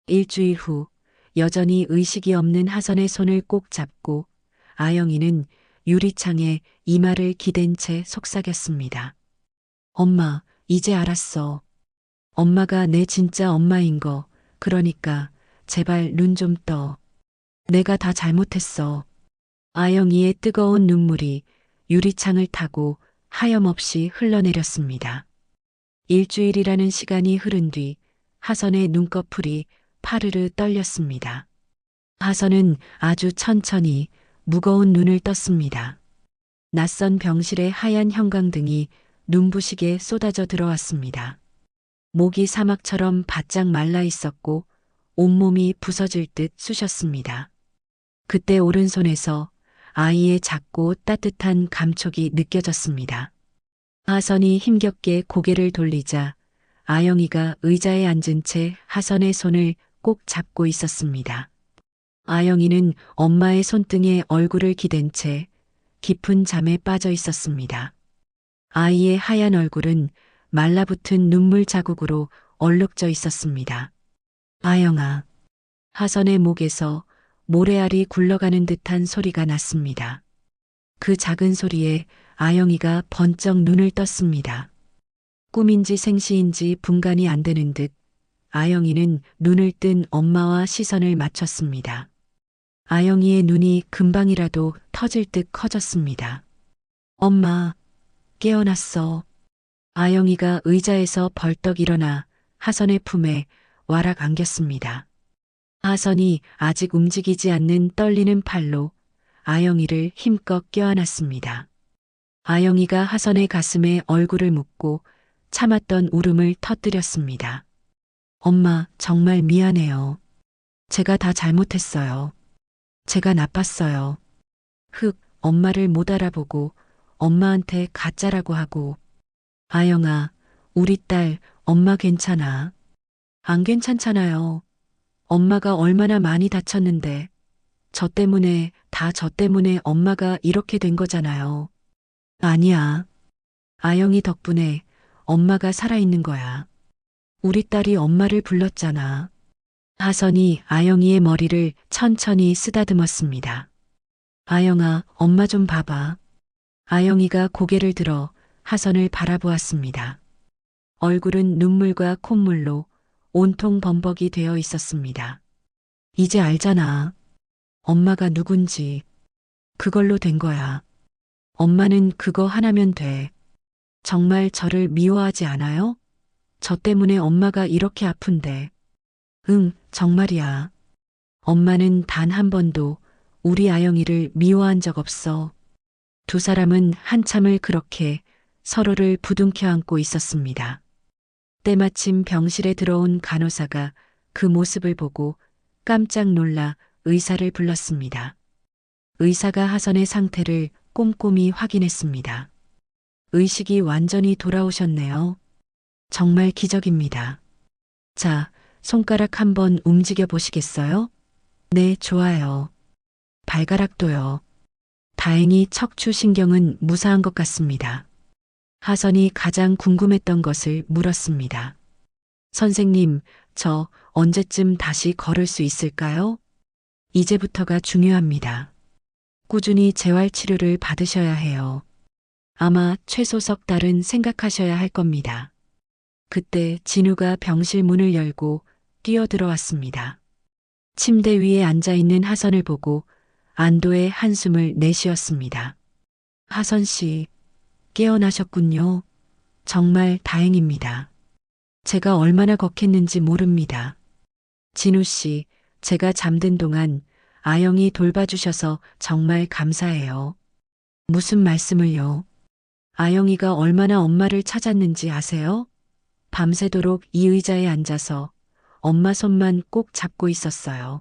일주일 후 여전히 의식이 없는 하선의 손을 꼭 잡고 아영이는 유리창에 이마를 기댄 채 속삭였습니다. 엄마, 이제 알았어. 엄마가 내 진짜 엄마인 거. 그러니까 제발 눈 좀 떠. 내가 다 잘못했어. 아영이의 뜨거운 눈물이 유리창을 타고 하염없이 흘러내렸습니다. 일주일이라는 시간이 흐른 뒤 하선의 눈꺼풀이 파르르 떨렸습니다. 하선은 아주 천천히 무거운 눈을 떴습니다. 낯선 병실의 하얀 형광등이 눈부시게 쏟아져 들어왔습니다. 목이 사막처럼 바짝 말라 있었고 온몸이 부서질 듯 쑤셨습니다. 그때 오른손에서 아이의 작고 따뜻한 감촉이 느껴졌습니다. 하선이 힘겹게 고개를 돌리자 아영이가 의자에 앉은 채 하선의 손을 꼭 잡고 있었습니다. 아영이는 엄마의 손등에 얼굴을 기댄 채 깊은 잠에 빠져 있었습니다. 아이의 하얀 얼굴은 말라붙은 눈물 자국으로 얼룩져 있었습니다. 아영아, 하선의 목에서 모래알이 굴러가는 듯한 소리가 났습니다. 그 작은 소리에 아영이가 번쩍 눈을 떴습니다. 꿈인지 생시인지 분간이 안 되는 듯 아영이는 눈을 뜬 엄마와 시선을 맞췄습니다. 아영이의 눈이 금방이라도 터질 듯 커졌습니다. 엄마, 깨어났어. 아영이가 의자에서 벌떡 일어나 하선의 품에 와락 안겼습니다. 하선이 아직 움직이지 않는 떨리는 팔로 아영이를 힘껏 껴안았습니다. 아영이가 하선의 가슴에 얼굴을 묻고 참았던 울음을 터뜨렸습니다. 엄마, 정말 미안해요. 제가 다 잘못했어요. 제가 나빴어요. 엄마를 못 알아보고 엄마한테 가짜라고 하고. 아영아, 우리 딸, 엄마 괜찮아? 안 괜찮잖아요. 엄마가 얼마나 많이 다쳤는데 저 때문에 엄마가 이렇게 된 거잖아요. 아니야. 아영이 덕분에 엄마가 살아있는 거야. 우리 딸이 엄마를 불렀잖아. 하선이 아영이의 머리를 천천히 쓰다듬었습니다. 아영아, 엄마 좀 봐봐. 아영이가 고개를 들어 하선을 바라보았습니다. 얼굴은 눈물과 콧물로 온통 범벅이 되어 있었습니다. 이제 알잖아. 엄마가 누군지. 그걸로 된 거야. 엄마는 그거 하나면 돼. 정말 저를 미워하지 않아요? 저 때문에 엄마가 이렇게 아픈데. 응, 정말이야. 엄마는 단 한 번도 우리 아영이를 미워한 적 없어. 두 사람은 한참을 그렇게 서로를 부둥켜 안고 있었습니다. 때마침 병실에 들어온 간호사가 그 모습을 보고 깜짝 놀라 의사를 불렀습니다. 의사가 하선의 상태를 꼼꼼히 확인했습니다. 의식이 완전히 돌아오셨네요. 정말 기적입니다. 자, 손가락 한번 움직여 보시겠어요? 네, 좋아요. 발가락도요. 다행히 척추신경은 무사한 것 같습니다. 하선이 가장 궁금했던 것을 물었습니다. 선생님, 저 언제쯤 다시 걸을 수 있을까요? 이제부터가 중요합니다. 꾸준히 재활치료를 받으셔야 해요. 아마 최소 석 달은 생각하셔야 할 겁니다. 그때 진우가 병실 문을 열고 뛰어들어왔습니다. 침대 위에 앉아있는 하선을 보고 안도의 한숨을 내쉬었습니다. 하선 씨, 깨어나셨군요. 정말 다행입니다. 제가 얼마나 걱했는지 모릅니다. 진우 씨, 제가 잠든 동안 아영이 돌봐주셔서 정말 감사해요. 무슨 말씀을요? 아영이가 얼마나 엄마를 찾았는지 아세요? 밤새도록 이 의자에 앉아서 엄마 손만 꼭 잡고 있었어요.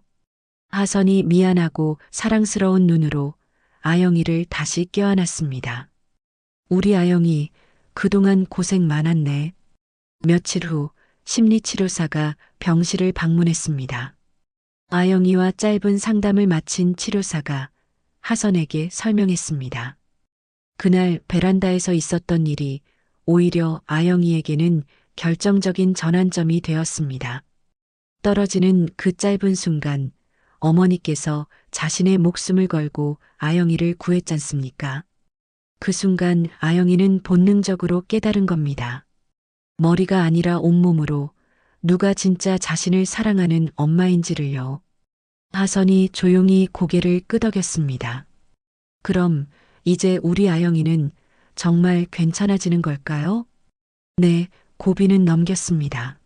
하선이 미안하고 사랑스러운 눈으로 아영이를 다시 껴안았습니다. 우리 아영이 그동안 고생 많았네. 며칠 후 심리치료사가 병실을 방문했습니다. 아영이와 짧은 상담을 마친 치료사가 하선에게 설명했습니다. 그날 베란다에서 있었던 일이 오히려 아영이에게는 결정적인 전환점이 되었습니다. 떨어지는 그 짧은 순간 어머니께서 자신의 목숨을 걸고 아영이를 구했잖습니까? 그 순간 아영이는 본능적으로 깨달은 겁니다. 머리가 아니라 온몸으로 누가 진짜 자신을 사랑하는 엄마인지를요. 하선이 조용히 고개를 끄덕였습니다. 그럼 이제 우리 아영이는 정말 괜찮아지는 걸까요? 네, 고비는 넘겼습니다.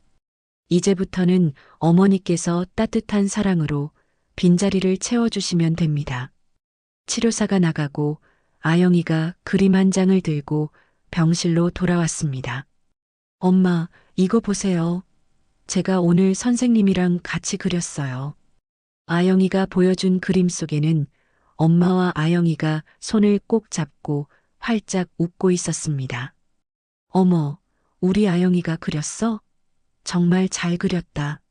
이제부터는 어머니께서 따뜻한 사랑으로 빈자리를 채워주시면 됩니다. 치료사가 나가고 아영이가 그림 한 장을 들고 병실로 돌아왔습니다. 엄마, 이거 보세요. 제가 오늘 선생님이랑 같이 그렸어요. 아영이가 보여준 그림 속에는 엄마와 아영이가 손을 꼭 잡고 활짝 웃고 있었습니다. 어머, 우리 아영이가 그렸어? 정말 잘 그렸다.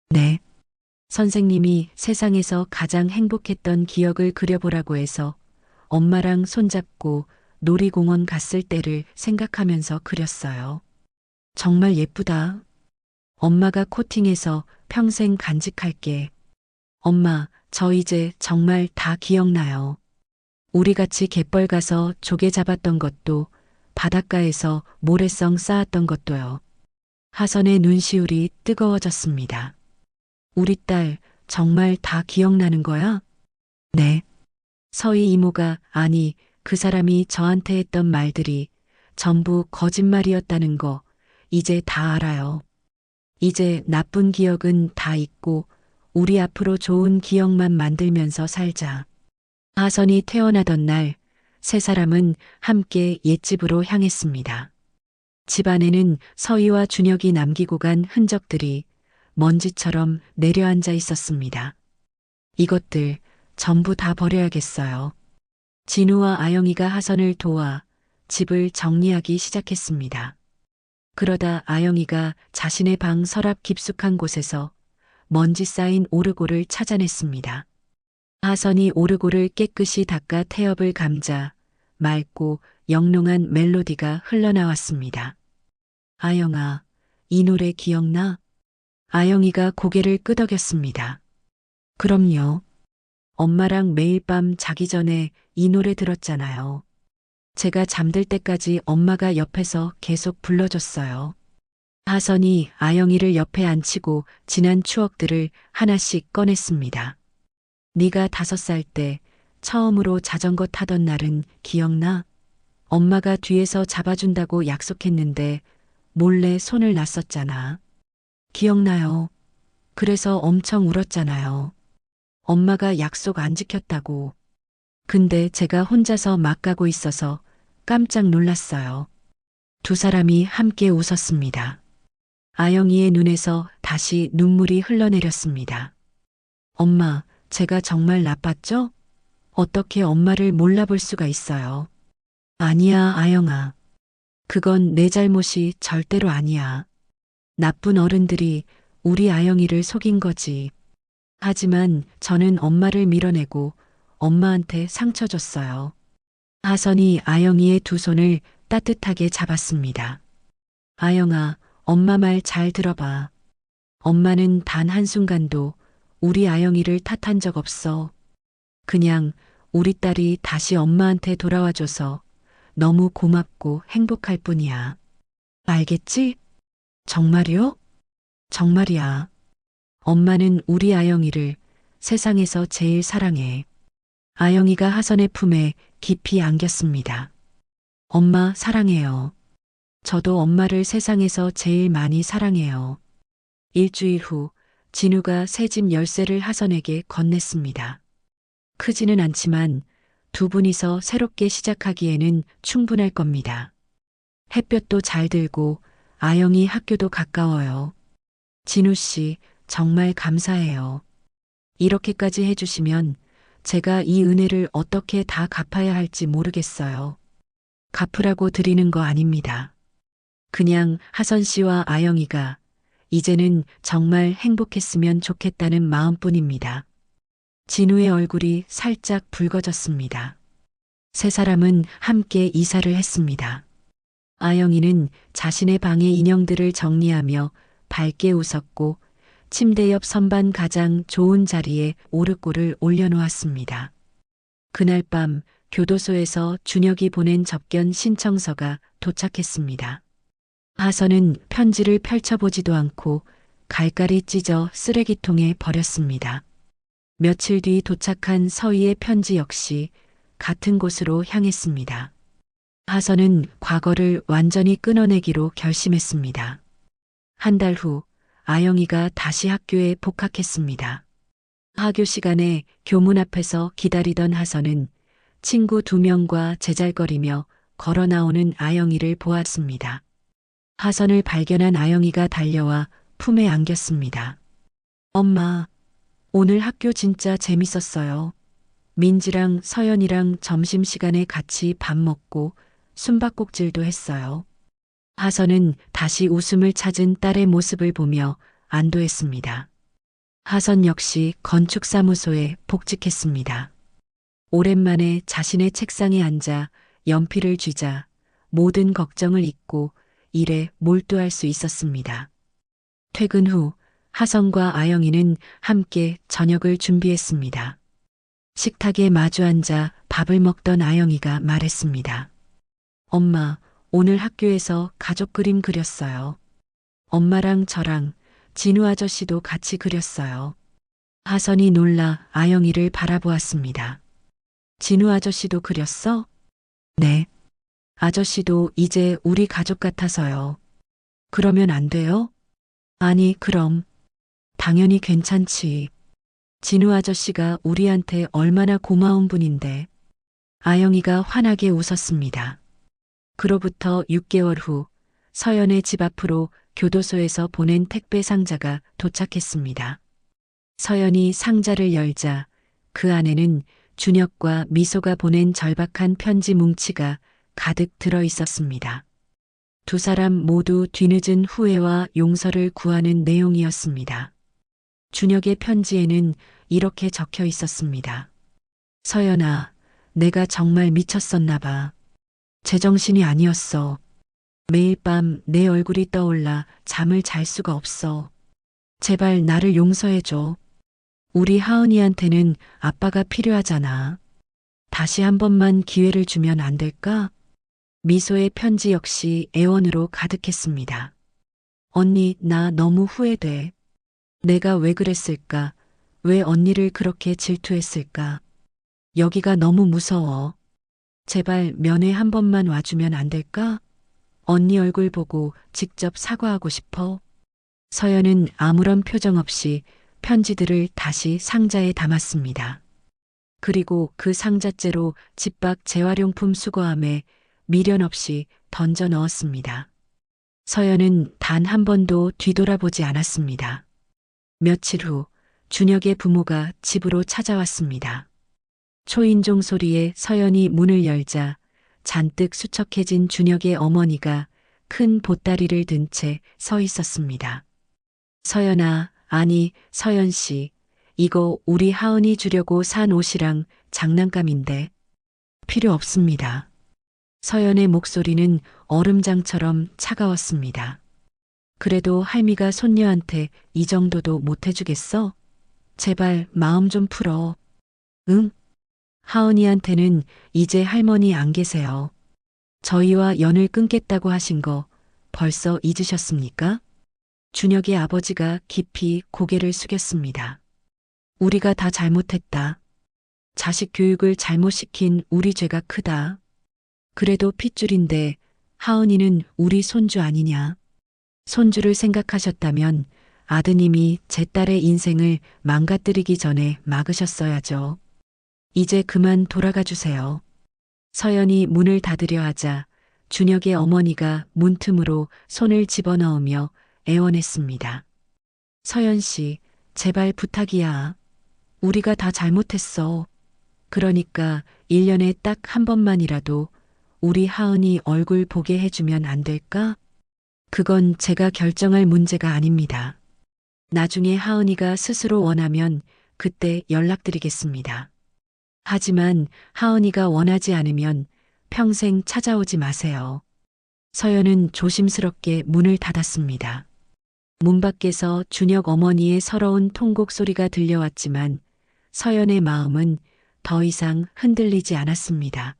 네. 선생님이 세상에서 가장 행복했던 기억을 그려보라고 해서 엄마랑 손잡고 놀이공원 갔을 때를 생각하면서 그렸어요. 정말 예쁘다. 엄마가 코팅해서 평생 간직할게. 엄마, 저 이제 정말 다 기억나요. 우리 같이 갯벌 가서 조개 잡았던 것도, 바닷가에서 모래성 쌓았던 것도요. 하선의 눈시울이 뜨거워졌습니다. 우리 딸 정말 다 기억나는 거야? 네. 서희 이모가 아니 그 사람이 저한테 했던 말들이 전부 거짓말이었다는 거 이제 다 알아요. 이제 나쁜 기억은 다 잊고 우리 앞으로 좋은 기억만 만들면서 살자. 하선이 태어나던 날 세 사람은 함께 옛집으로 향했습니다. 집 안에는 서희와 준혁이 남기고 간 흔적들이 먼지처럼 내려앉아 있었습니다. 이것들 전부 다 버려야겠어요. 진우와 아영이가 하선을 도와 집을 정리하기 시작했습니다. 그러다 아영이가 자신의 방 서랍 깊숙한 곳에서 먼지 쌓인 오르골을 찾아냈습니다. 하선이 오르골을 깨끗이 닦아 태엽을 감자 맑고 영롱한 멜로디가 흘러나왔습니다. 아영아, 이 노래 기억나? 아영이가 고개를 끄덕였습니다. 그럼요. 엄마랑 매일 밤 자기 전에 이 노래 들었잖아요. 제가 잠들 때까지 엄마가 옆에서 계속 불러줬어요. 하선이 아영이를 옆에 앉히고 지난 추억들을 하나씩 꺼냈습니다. 네가 5살 때 처음으로 자전거 타던 날은 기억나? 엄마가 뒤에서 잡아준다고 약속했는데 몰래 손을 놨었잖아. 기억나요? 그래서 엄청 울었잖아요. 엄마가 약속 안 지켰다고. 근데 제가 혼자서 막 가고 있어서 깜짝 놀랐어요. 두 사람이 함께 웃었습니다. 아영이의 눈에서 다시 눈물이 흘러내렸습니다. 엄마, 제가 정말 나빴죠? 어떻게 엄마를 몰라볼 수가 있어요? 아니야, 아영아. 그건 내 잘못이 절대로 아니야. 나쁜 어른들이 우리 아영이를 속인 거지. 하지만 저는 엄마를 밀어내고 엄마한테 상처 줬어요. 하선이 아영이의 두 손을 따뜻하게 잡았습니다. 아영아, 엄마 말 잘 들어봐. 엄마는 단 한순간도 우리 아영이를 탓한 적 없어. 그냥 우리 딸이 다시 엄마한테 돌아와줘서 너무 고맙고 행복할 뿐이야. 알겠지? 정말이요? 정말이야. 엄마는 우리 아영이를 세상에서 제일 사랑해. 아영이가 하선의 품에 깊이 안겼습니다. 엄마 사랑해요. 저도 엄마를 세상에서 제일 많이 사랑해요. 일주일 후 진우가 새 집 열쇠를 하선에게 건넸습니다. 크지는 않지만 두 분이서 새롭게 시작하기에는 충분할 겁니다. 햇볕도 잘 들고 아영이 학교도 가까워요. 진우 씨, 정말 감사해요. 이렇게까지 해주시면 제가 이 은혜를 어떻게 다 갚아야 할지 모르겠어요. 갚으라고 드리는 거 아닙니다. 그냥 하선 씨와 아영이가 이제는 정말 행복했으면 좋겠다는 마음뿐입니다. 진우의 얼굴이 살짝 붉어졌습니다. 세 사람은 함께 이사를 했습니다. 아영이는 자신의 방의 인형들을 정리하며 밝게 웃었고 침대 옆 선반 가장 좋은 자리에 오르골을 올려놓았습니다. 그날 밤 교도소에서 준혁이 보낸 접견 신청서가 도착했습니다. 하선은 편지를 펼쳐보지도 않고 갈갈이 찢어 쓰레기통에 버렸습니다. 며칠 뒤 도착한 서희의 편지 역시 같은 곳으로 향했습니다. 하선은 과거를 완전히 끊어내기로 결심했습니다. 한 달 후 아영이가 다시 학교에 복학했습니다. 하교 시간에 교문 앞에서 기다리던 하선은 친구 2명과 제잘거리며 걸어 나오는 아영이를 보았습니다. 하선을 발견한 아영이가 달려와 품에 안겼습니다. 엄마, 오늘 학교 진짜 재밌었어요. 민지랑 서연이랑 점심시간에 같이 밥 먹고 숨바꼭질도 했어요. 하선은 다시 웃음을 찾은 딸의 모습을 보며 안도했습니다. 하선 역시 건축사무소에 복직했습니다. 오랜만에 자신의 책상에 앉아 연필을 쥐자 모든 걱정을 잊고 일에 몰두할 수 있었습니다. 퇴근 후 하선과 아영이는 함께 저녁을 준비했습니다. 식탁에 마주 앉아 밥을 먹던 아영이가 말했습니다. 엄마, 오늘 학교에서 가족 그림 그렸어요. 엄마랑 저랑 진우 아저씨도 같이 그렸어요. 하선이 놀라 아영이를 바라보았습니다. 진우 아저씨도 그렸어? 네. 아저씨도 이제 우리 가족 같아서요. 그러면 안 돼요? 아니, 그럼. 당연히 괜찮지. 진우 아저씨가 우리한테 얼마나 고마운 분인데. 아영이가 환하게 웃었습니다. 그로부터 6개월 후 서연의 집 앞으로 교도소에서 보낸 택배 상자가 도착했습니다. 서연이 상자를 열자 그 안에는 준혁과 미소가 보낸 절박한 편지 뭉치가 가득 들어 있었습니다. 두 사람 모두 뒤늦은 후회와 용서를 구하는 내용이었습니다. 준혁의 편지에는 이렇게 적혀 있었습니다. 서연아, 내가 정말 미쳤었나 봐. 제정신이 아니었어. 매일 밤 내 얼굴이 떠올라 잠을 잘 수가 없어. 제발 나를 용서해줘. 우리 하은이한테는 아빠가 필요하잖아. 다시 한 번만 기회를 주면 안 될까? 미소의 편지 역시 애원으로 가득했습니다. 언니, 나 너무 후회돼. 내가 왜 그랬을까? 왜 언니를 그렇게 질투했을까? 여기가 너무 무서워. 제발 면회 한 번만 와주면 안 될까? 언니 얼굴 보고 직접 사과하고 싶어. 서연은 아무런 표정 없이 편지들을 다시 상자에 담았습니다. 그리고 그 상자째로 집 밖 재활용품 수거함에 미련 없이 던져 넣었습니다. 서연은 단 한 번도 뒤돌아보지 않았습니다. 며칠 후 준혁의 부모가 집으로 찾아왔습니다. 초인종 소리에 서연이 문을 열자 잔뜩 수척해진 준혁의 어머니가 큰 보따리를 든 채 서 있었습니다. 서연아, 아니, 서연 씨, 이거 우리 하은이 주려고 산 옷이랑 장난감인데 필요 없습니다. 서연의 목소리는 얼음장처럼 차가웠습니다. 그래도 할미가 손녀한테 이 정도도 못 해주겠어? 제발 마음 좀 풀어. 응? 하은이한테는 이제 할머니 안 계세요. 저희와 연을 끊겠다고 하신 거 벌써 잊으셨습니까? 준혁의 아버지가 깊이 고개를 숙였습니다. 우리가 다 잘못했다. 자식 교육을 잘못 시킨 우리 죄가 크다. 그래도 핏줄인데 하은이는 우리 손주 아니냐. 손주를 생각하셨다면 아드님이 제 딸의 인생을 망가뜨리기 전에 막으셨어야죠. 이제 그만 돌아가 주세요. 서연이 문을 닫으려 하자 준혁의 어머니가 문틈으로 손을 집어넣으며 애원했습니다. 서연 씨, 제발 부탁이야. 우리가 다 잘못했어. 그러니까 1년에 딱 한 번만이라도 우리 하은이 얼굴 보게 해주면 안 될까? 그건 제가 결정할 문제가 아닙니다. 나중에 하은이가 스스로 원하면 그때 연락드리겠습니다. 하지만 하은이가 원하지 않으면 평생 찾아오지 마세요. 서연은 조심스럽게 문을 닫았습니다. 문 밖에서 준혁 어머니의 서러운 통곡 소리가 들려왔지만 서연의 마음은 더 이상 흔들리지 않았습니다.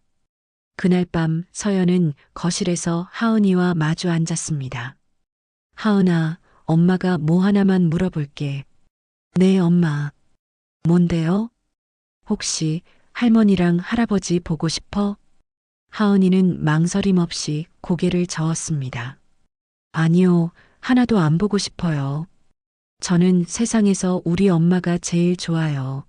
그날 밤 서연은 거실에서 하은이와 마주 앉았습니다. 하은아, 엄마가 뭐 하나만 물어볼게. 네, 엄마. 뭔데요? 혹시 할머니랑 할아버지 보고 싶어? 하은이는 망설임 없이 고개를 저었습니다. 아니요, 하나도 안 보고 싶어요. 저는 세상에서 우리 엄마가 제일 좋아요.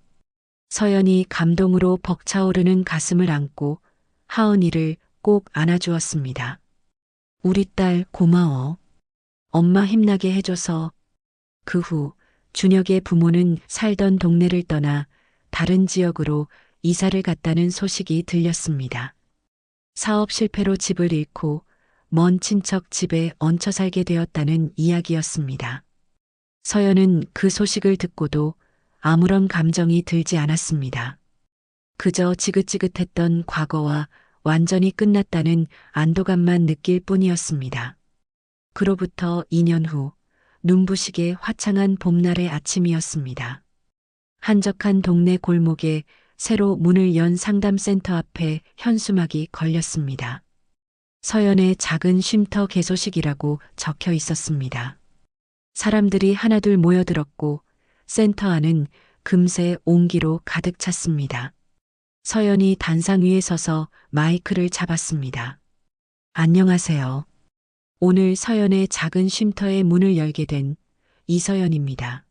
서연이 감동으로 벅차오르는 가슴을 안고 하은이를 꼭 안아주었습니다. 우리 딸 고마워. 엄마 힘나게 해줘서. 그 후 준혁의 부모는 살던 동네를 떠나 다른 지역으로 이사를 갔다는 소식이 들렸습니다. 사업 실패로 집을 잃고 먼 친척 집에 얹혀 살게 되었다는 이야기였습니다. 서연은 그 소식을 듣고도 아무런 감정이 들지 않았습니다. 그저 지긋지긋했던 과거와 완전히 끝났다는 안도감만 느낄 뿐이었습니다. 그로부터 2년 후 눈부시게 화창한 봄날의 아침이었습니다. 한적한 동네 골목에 새로 문을 연 상담센터 앞에 현수막이 걸렸습니다. 서연의 작은 쉼터 개소식이라고 적혀 있었습니다. 사람들이 하나둘 모여들었고 센터 안은 금세 온기로 가득 찼습니다. 서연이 단상 위에 서서 마이크를 잡았습니다. 안녕하세요. 오늘 서연의 작은 쉼터의 문을 열게 된 이서연입니다.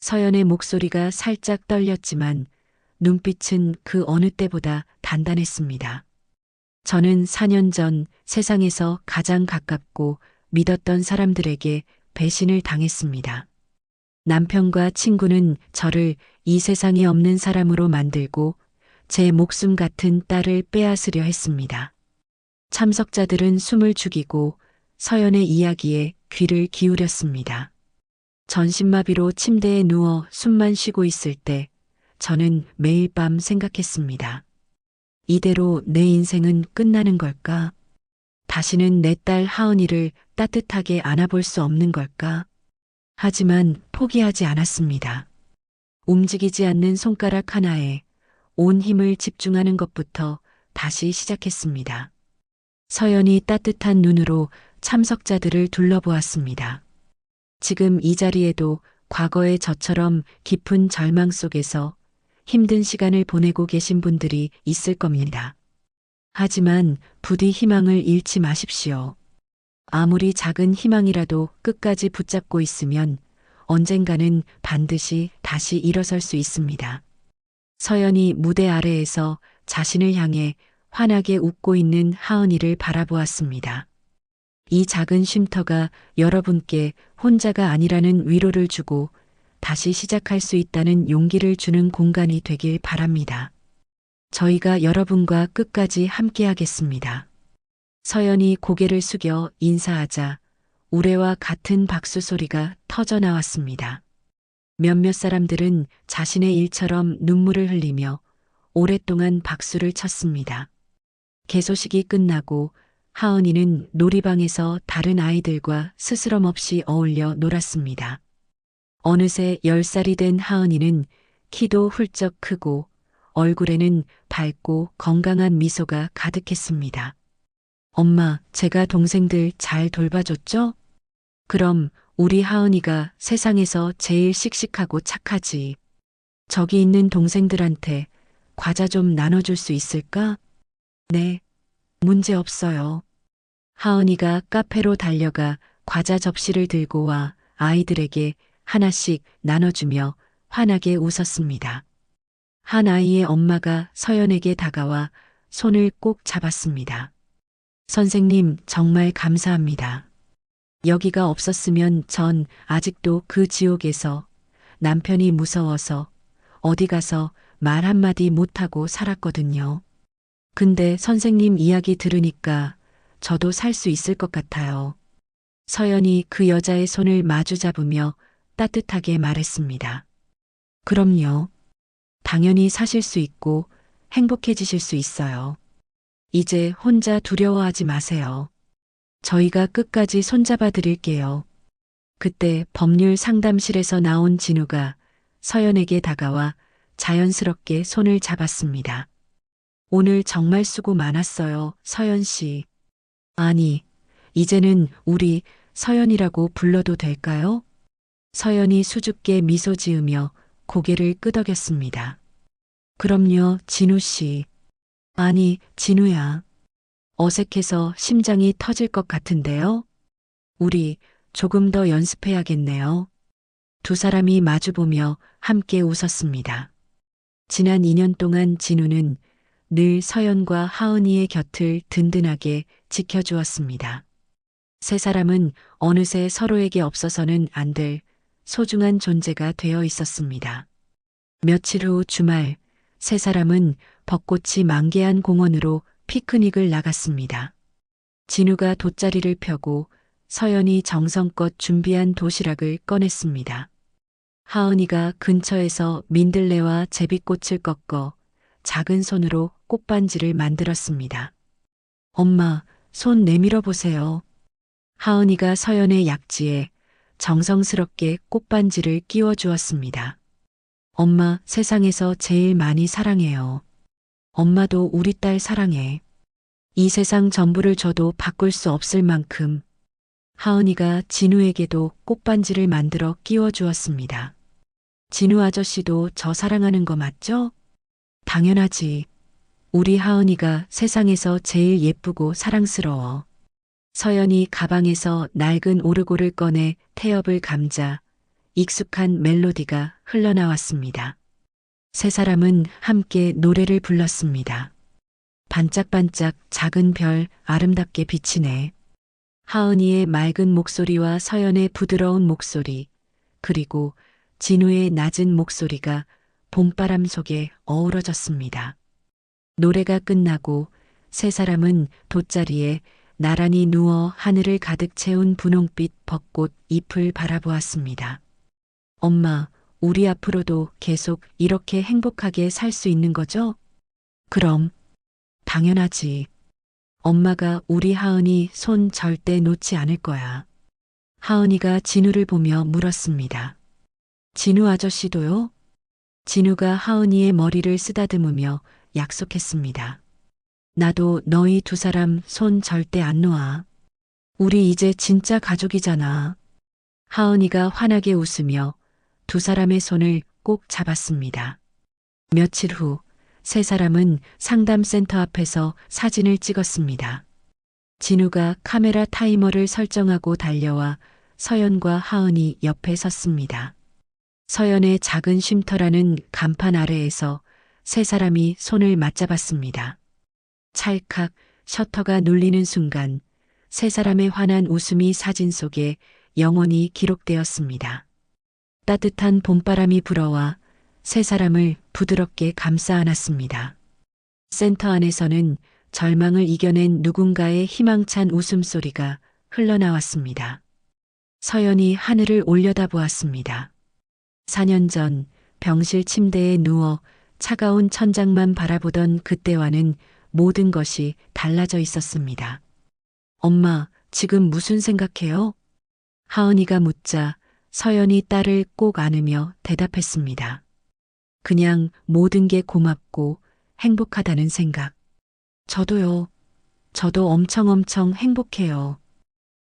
서연의 목소리가 살짝 떨렸지만 눈빛은 그 어느 때보다 단단했습니다. 저는 4년 전 세상에서 가장 가깝고 믿었던 사람들에게 배신을 당했습니다. 남편과 친구는 저를 이 세상에 없는 사람으로 만들고 제 목숨 같은 딸을 빼앗으려 했습니다. 참석자들은 숨을 죽이고 서연의 이야기에 귀를 기울였습니다. 전신마비로 침대에 누워 숨만 쉬고 있을 때 저는 매일 밤 생각했습니다. 이대로 내 인생은 끝나는 걸까? 다시는 내 딸 하은이를 따뜻하게 안아볼 수 없는 걸까? 하지만 포기하지 않았습니다. 움직이지 않는 손가락 하나에 온 힘을 집중하는 것부터 다시 시작했습니다. 서연이 따뜻한 눈으로 참석자들을 둘러보았습니다. 지금 이 자리에도 과거의 저처럼 깊은 절망 속에서 힘든 시간을 보내고 계신 분들이 있을 겁니다. 하지만 부디 희망을 잃지 마십시오. 아무리 작은 희망이라도 끝까지 붙잡고 있으면 언젠가는 반드시 다시 일어설 수 있습니다. 서연이 무대 아래에서 자신을 향해 환하게 웃고 있는 하은이를 바라보았습니다. 이 작은 쉼터가 여러분께 혼자가 아니라는 위로를 주고 다시 시작할 수 있다는 용기를 주는 공간이 되길 바랍니다. 저희가 여러분과 끝까지 함께하겠습니다. 서연이 고개를 숙여 인사하자 우레와 같은 박수 소리가 터져 나왔습니다. 몇몇 사람들은 자신의 일처럼 눈물을 흘리며 오랫동안 박수를 쳤습니다. 개소식이 끝나고 하은이는 놀이방에서 다른 아이들과 스스럼 없이 어울려 놀았습니다. 어느새 10살이 된 하은이는 키도 훌쩍 크고 얼굴에는 밝고 건강한 미소가 가득했습니다. 엄마, 제가 동생들 잘 돌봐줬죠? 그럼 우리 하은이가 세상에서 제일 씩씩하고 착하지. 저기 있는 동생들한테 과자 좀 나눠줄 수 있을까? 네, 문제 없어요. 하은이가 카페로 달려가 과자 접시를 들고 와 아이들에게 하나씩 나눠주며 환하게 웃었습니다. 한 아이의 엄마가 서연에게 다가와 손을 꼭 잡았습니다. 선생님, 정말 감사합니다. 여기가 없었으면 전 아직도 그 지옥에서 남편이 무서워서 어디 가서 말 한마디 못하고 살았거든요. 근데 선생님 이야기 들으니까 저도 살 수 있을 것 같아요. 서연이 그 여자의 손을 마주 잡으며 따뜻하게 말했습니다. 그럼요. 당연히 사실 수 있고 행복해지실 수 있어요. 이제 혼자 두려워하지 마세요. 저희가 끝까지 손잡아 드릴게요. 그때 법률 상담실에서 나온 진우가 서연에게 다가와 자연스럽게 손을 잡았습니다. 오늘 정말 수고 많았어요, 서연 씨. 아니, 이제는 우리 서연이라고 불러도 될까요? 서연이 수줍게 미소 지으며 고개를 끄덕였습니다. 그럼요, 진우 씨. 아니, 진우야. 어색해서 심장이 터질 것 같은데요? 우리 조금 더 연습해야겠네요. 두 사람이 마주보며 함께 웃었습니다. 지난 2년 동안 진우는 늘 서연과 하은이의 곁을 든든하게 지켜주었습니다. 세 사람은 어느새 서로에게 없어서는 안 될 소중한 존재가 되어 있었습니다. 며칠 후 주말, 세 사람은 벚꽃이 만개한 공원으로 피크닉을 나갔습니다. 진우가 돗자리를 펴고 서연이 정성껏 준비한 도시락을 꺼냈습니다. 하은이가 근처에서 민들레와 제비꽃을 꺾어 작은 손으로 꽃반지를 만들었습니다. 엄마, 손 내밀어 보세요. 하은이가 서연의 약지에 정성스럽게 꽃반지를 끼워 주었습니다. 엄마, 세상에서 제일 많이 사랑해요. 엄마도 우리 딸 사랑해. 이 세상 전부를 줘도 바꿀 수 없을 만큼. 하은이가 진우에게도 꽃반지를 만들어 끼워 주었습니다. 진우 아저씨도 저 사랑하는 거 맞죠? 당연하지. 우리 하은이가 세상에서 제일 예쁘고 사랑스러워. 서연이 가방에서 낡은 오르골을 꺼내 태엽을 감자 익숙한 멜로디가 흘러나왔습니다. 세 사람은 함께 노래를 불렀습니다. 반짝반짝 작은 별 아름답게 비치네. 하은이의 맑은 목소리와 서연의 부드러운 목소리, 그리고 진우의 낮은 목소리가 봄바람 속에 어우러졌습니다. 노래가 끝나고 세 사람은 돗자리에 나란히 누워 하늘을 가득 채운 분홍빛 벚꽃 잎을 바라보았습니다. 엄마, 우리 앞으로도 계속 이렇게 행복하게 살 수 있는 거죠? 그럼, 당연하지. 엄마가 우리 하은이 손 절대 놓지 않을 거야. 하은이가 진우를 보며 물었습니다. 진우 아저씨도요? 진우가 하은이의 머리를 쓰다듬으며 약속했습니다. 나도 너희 두 사람 손 절대 안 놓아. 우리 이제 진짜 가족이잖아. 하은이가 환하게 웃으며 두 사람의 손을 꼭 잡았습니다. 며칠 후 세 사람은 상담센터 앞에서 사진을 찍었습니다. 진우가 카메라 타이머를 설정하고 달려와 서연과 하은이 옆에 섰습니다. 서연의 작은 쉼터라는 간판 아래에서 세 사람이 손을 맞잡았습니다. 찰칵 셔터가 눌리는 순간 세 사람의 환한 웃음이 사진 속에 영원히 기록되었습니다. 따뜻한 봄바람이 불어와 세 사람을 부드럽게 감싸 안았습니다. 센터 안에서는 절망을 이겨낸 누군가의 희망찬 웃음소리가 흘러나왔습니다. 서연이 하늘을 올려다보았습니다. 4년 전 병실 침대에 누워 차가운 천장만 바라보던 그때와는 모든 것이 달라져 있었습니다. 엄마, 지금 무슨 생각해요? 하은이가 묻자 서연이 딸을 꼭 안으며 대답했습니다. 그냥 모든 게 고맙고 행복하다는 생각. 저도요. 저도 엄청 행복해요.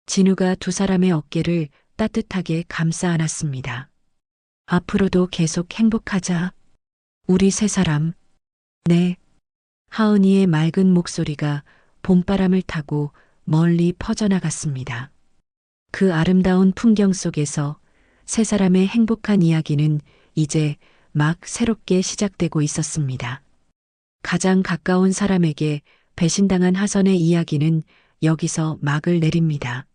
진우가 두 사람의 어깨를 따뜻하게 감싸 안았습니다. 앞으로도 계속 행복하자. 우리 세 사람. 네. 하은이의 맑은 목소리가 봄바람을 타고 멀리 퍼져나갔습니다. 그 아름다운 풍경 속에서 세 사람의 행복한 이야기는 이제 막 새롭게 시작되고 있었습니다. 가장 가까운 사람에게 배신당한 하선의 이야기는 여기서 막을 내립니다.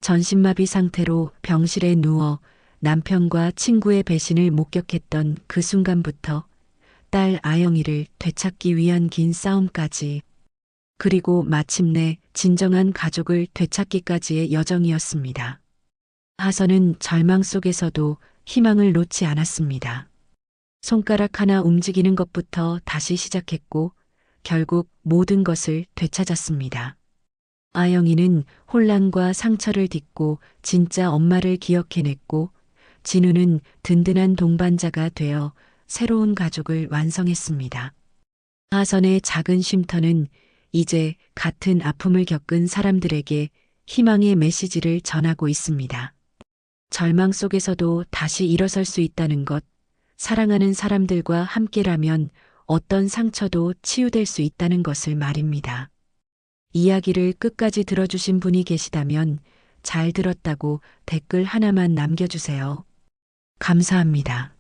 전신마비 상태로 병실에 누워 남편과 친구의 배신을 목격했던 그 순간부터 딸 아영이를 되찾기 위한 긴 싸움까지, 그리고 마침내 진정한 가족을 되찾기까지의 여정이었습니다. 하선은 절망 속에서도 희망을 놓지 않았습니다. 손가락 하나 움직이는 것부터 다시 시작했고 결국 모든 것을 되찾았습니다. 아영이는 혼란과 상처를 딛고 진짜 엄마를 기억해냈고, 진우는 든든한 동반자가 되어 새로운 가족을 완성했습니다. 하선의 작은 쉼터는 이제 같은 아픔을 겪은 사람들에게 희망의 메시지를 전하고 있습니다. 절망 속에서도 다시 일어설 수 있다는 것, 사랑하는 사람들과 함께라면 어떤 상처도 치유될 수 있다는 것을 말입니다. 이야기를 끝까지 들어주신 분이 계시다면 잘 들었다고 댓글 하나만 남겨주세요. 감사합니다.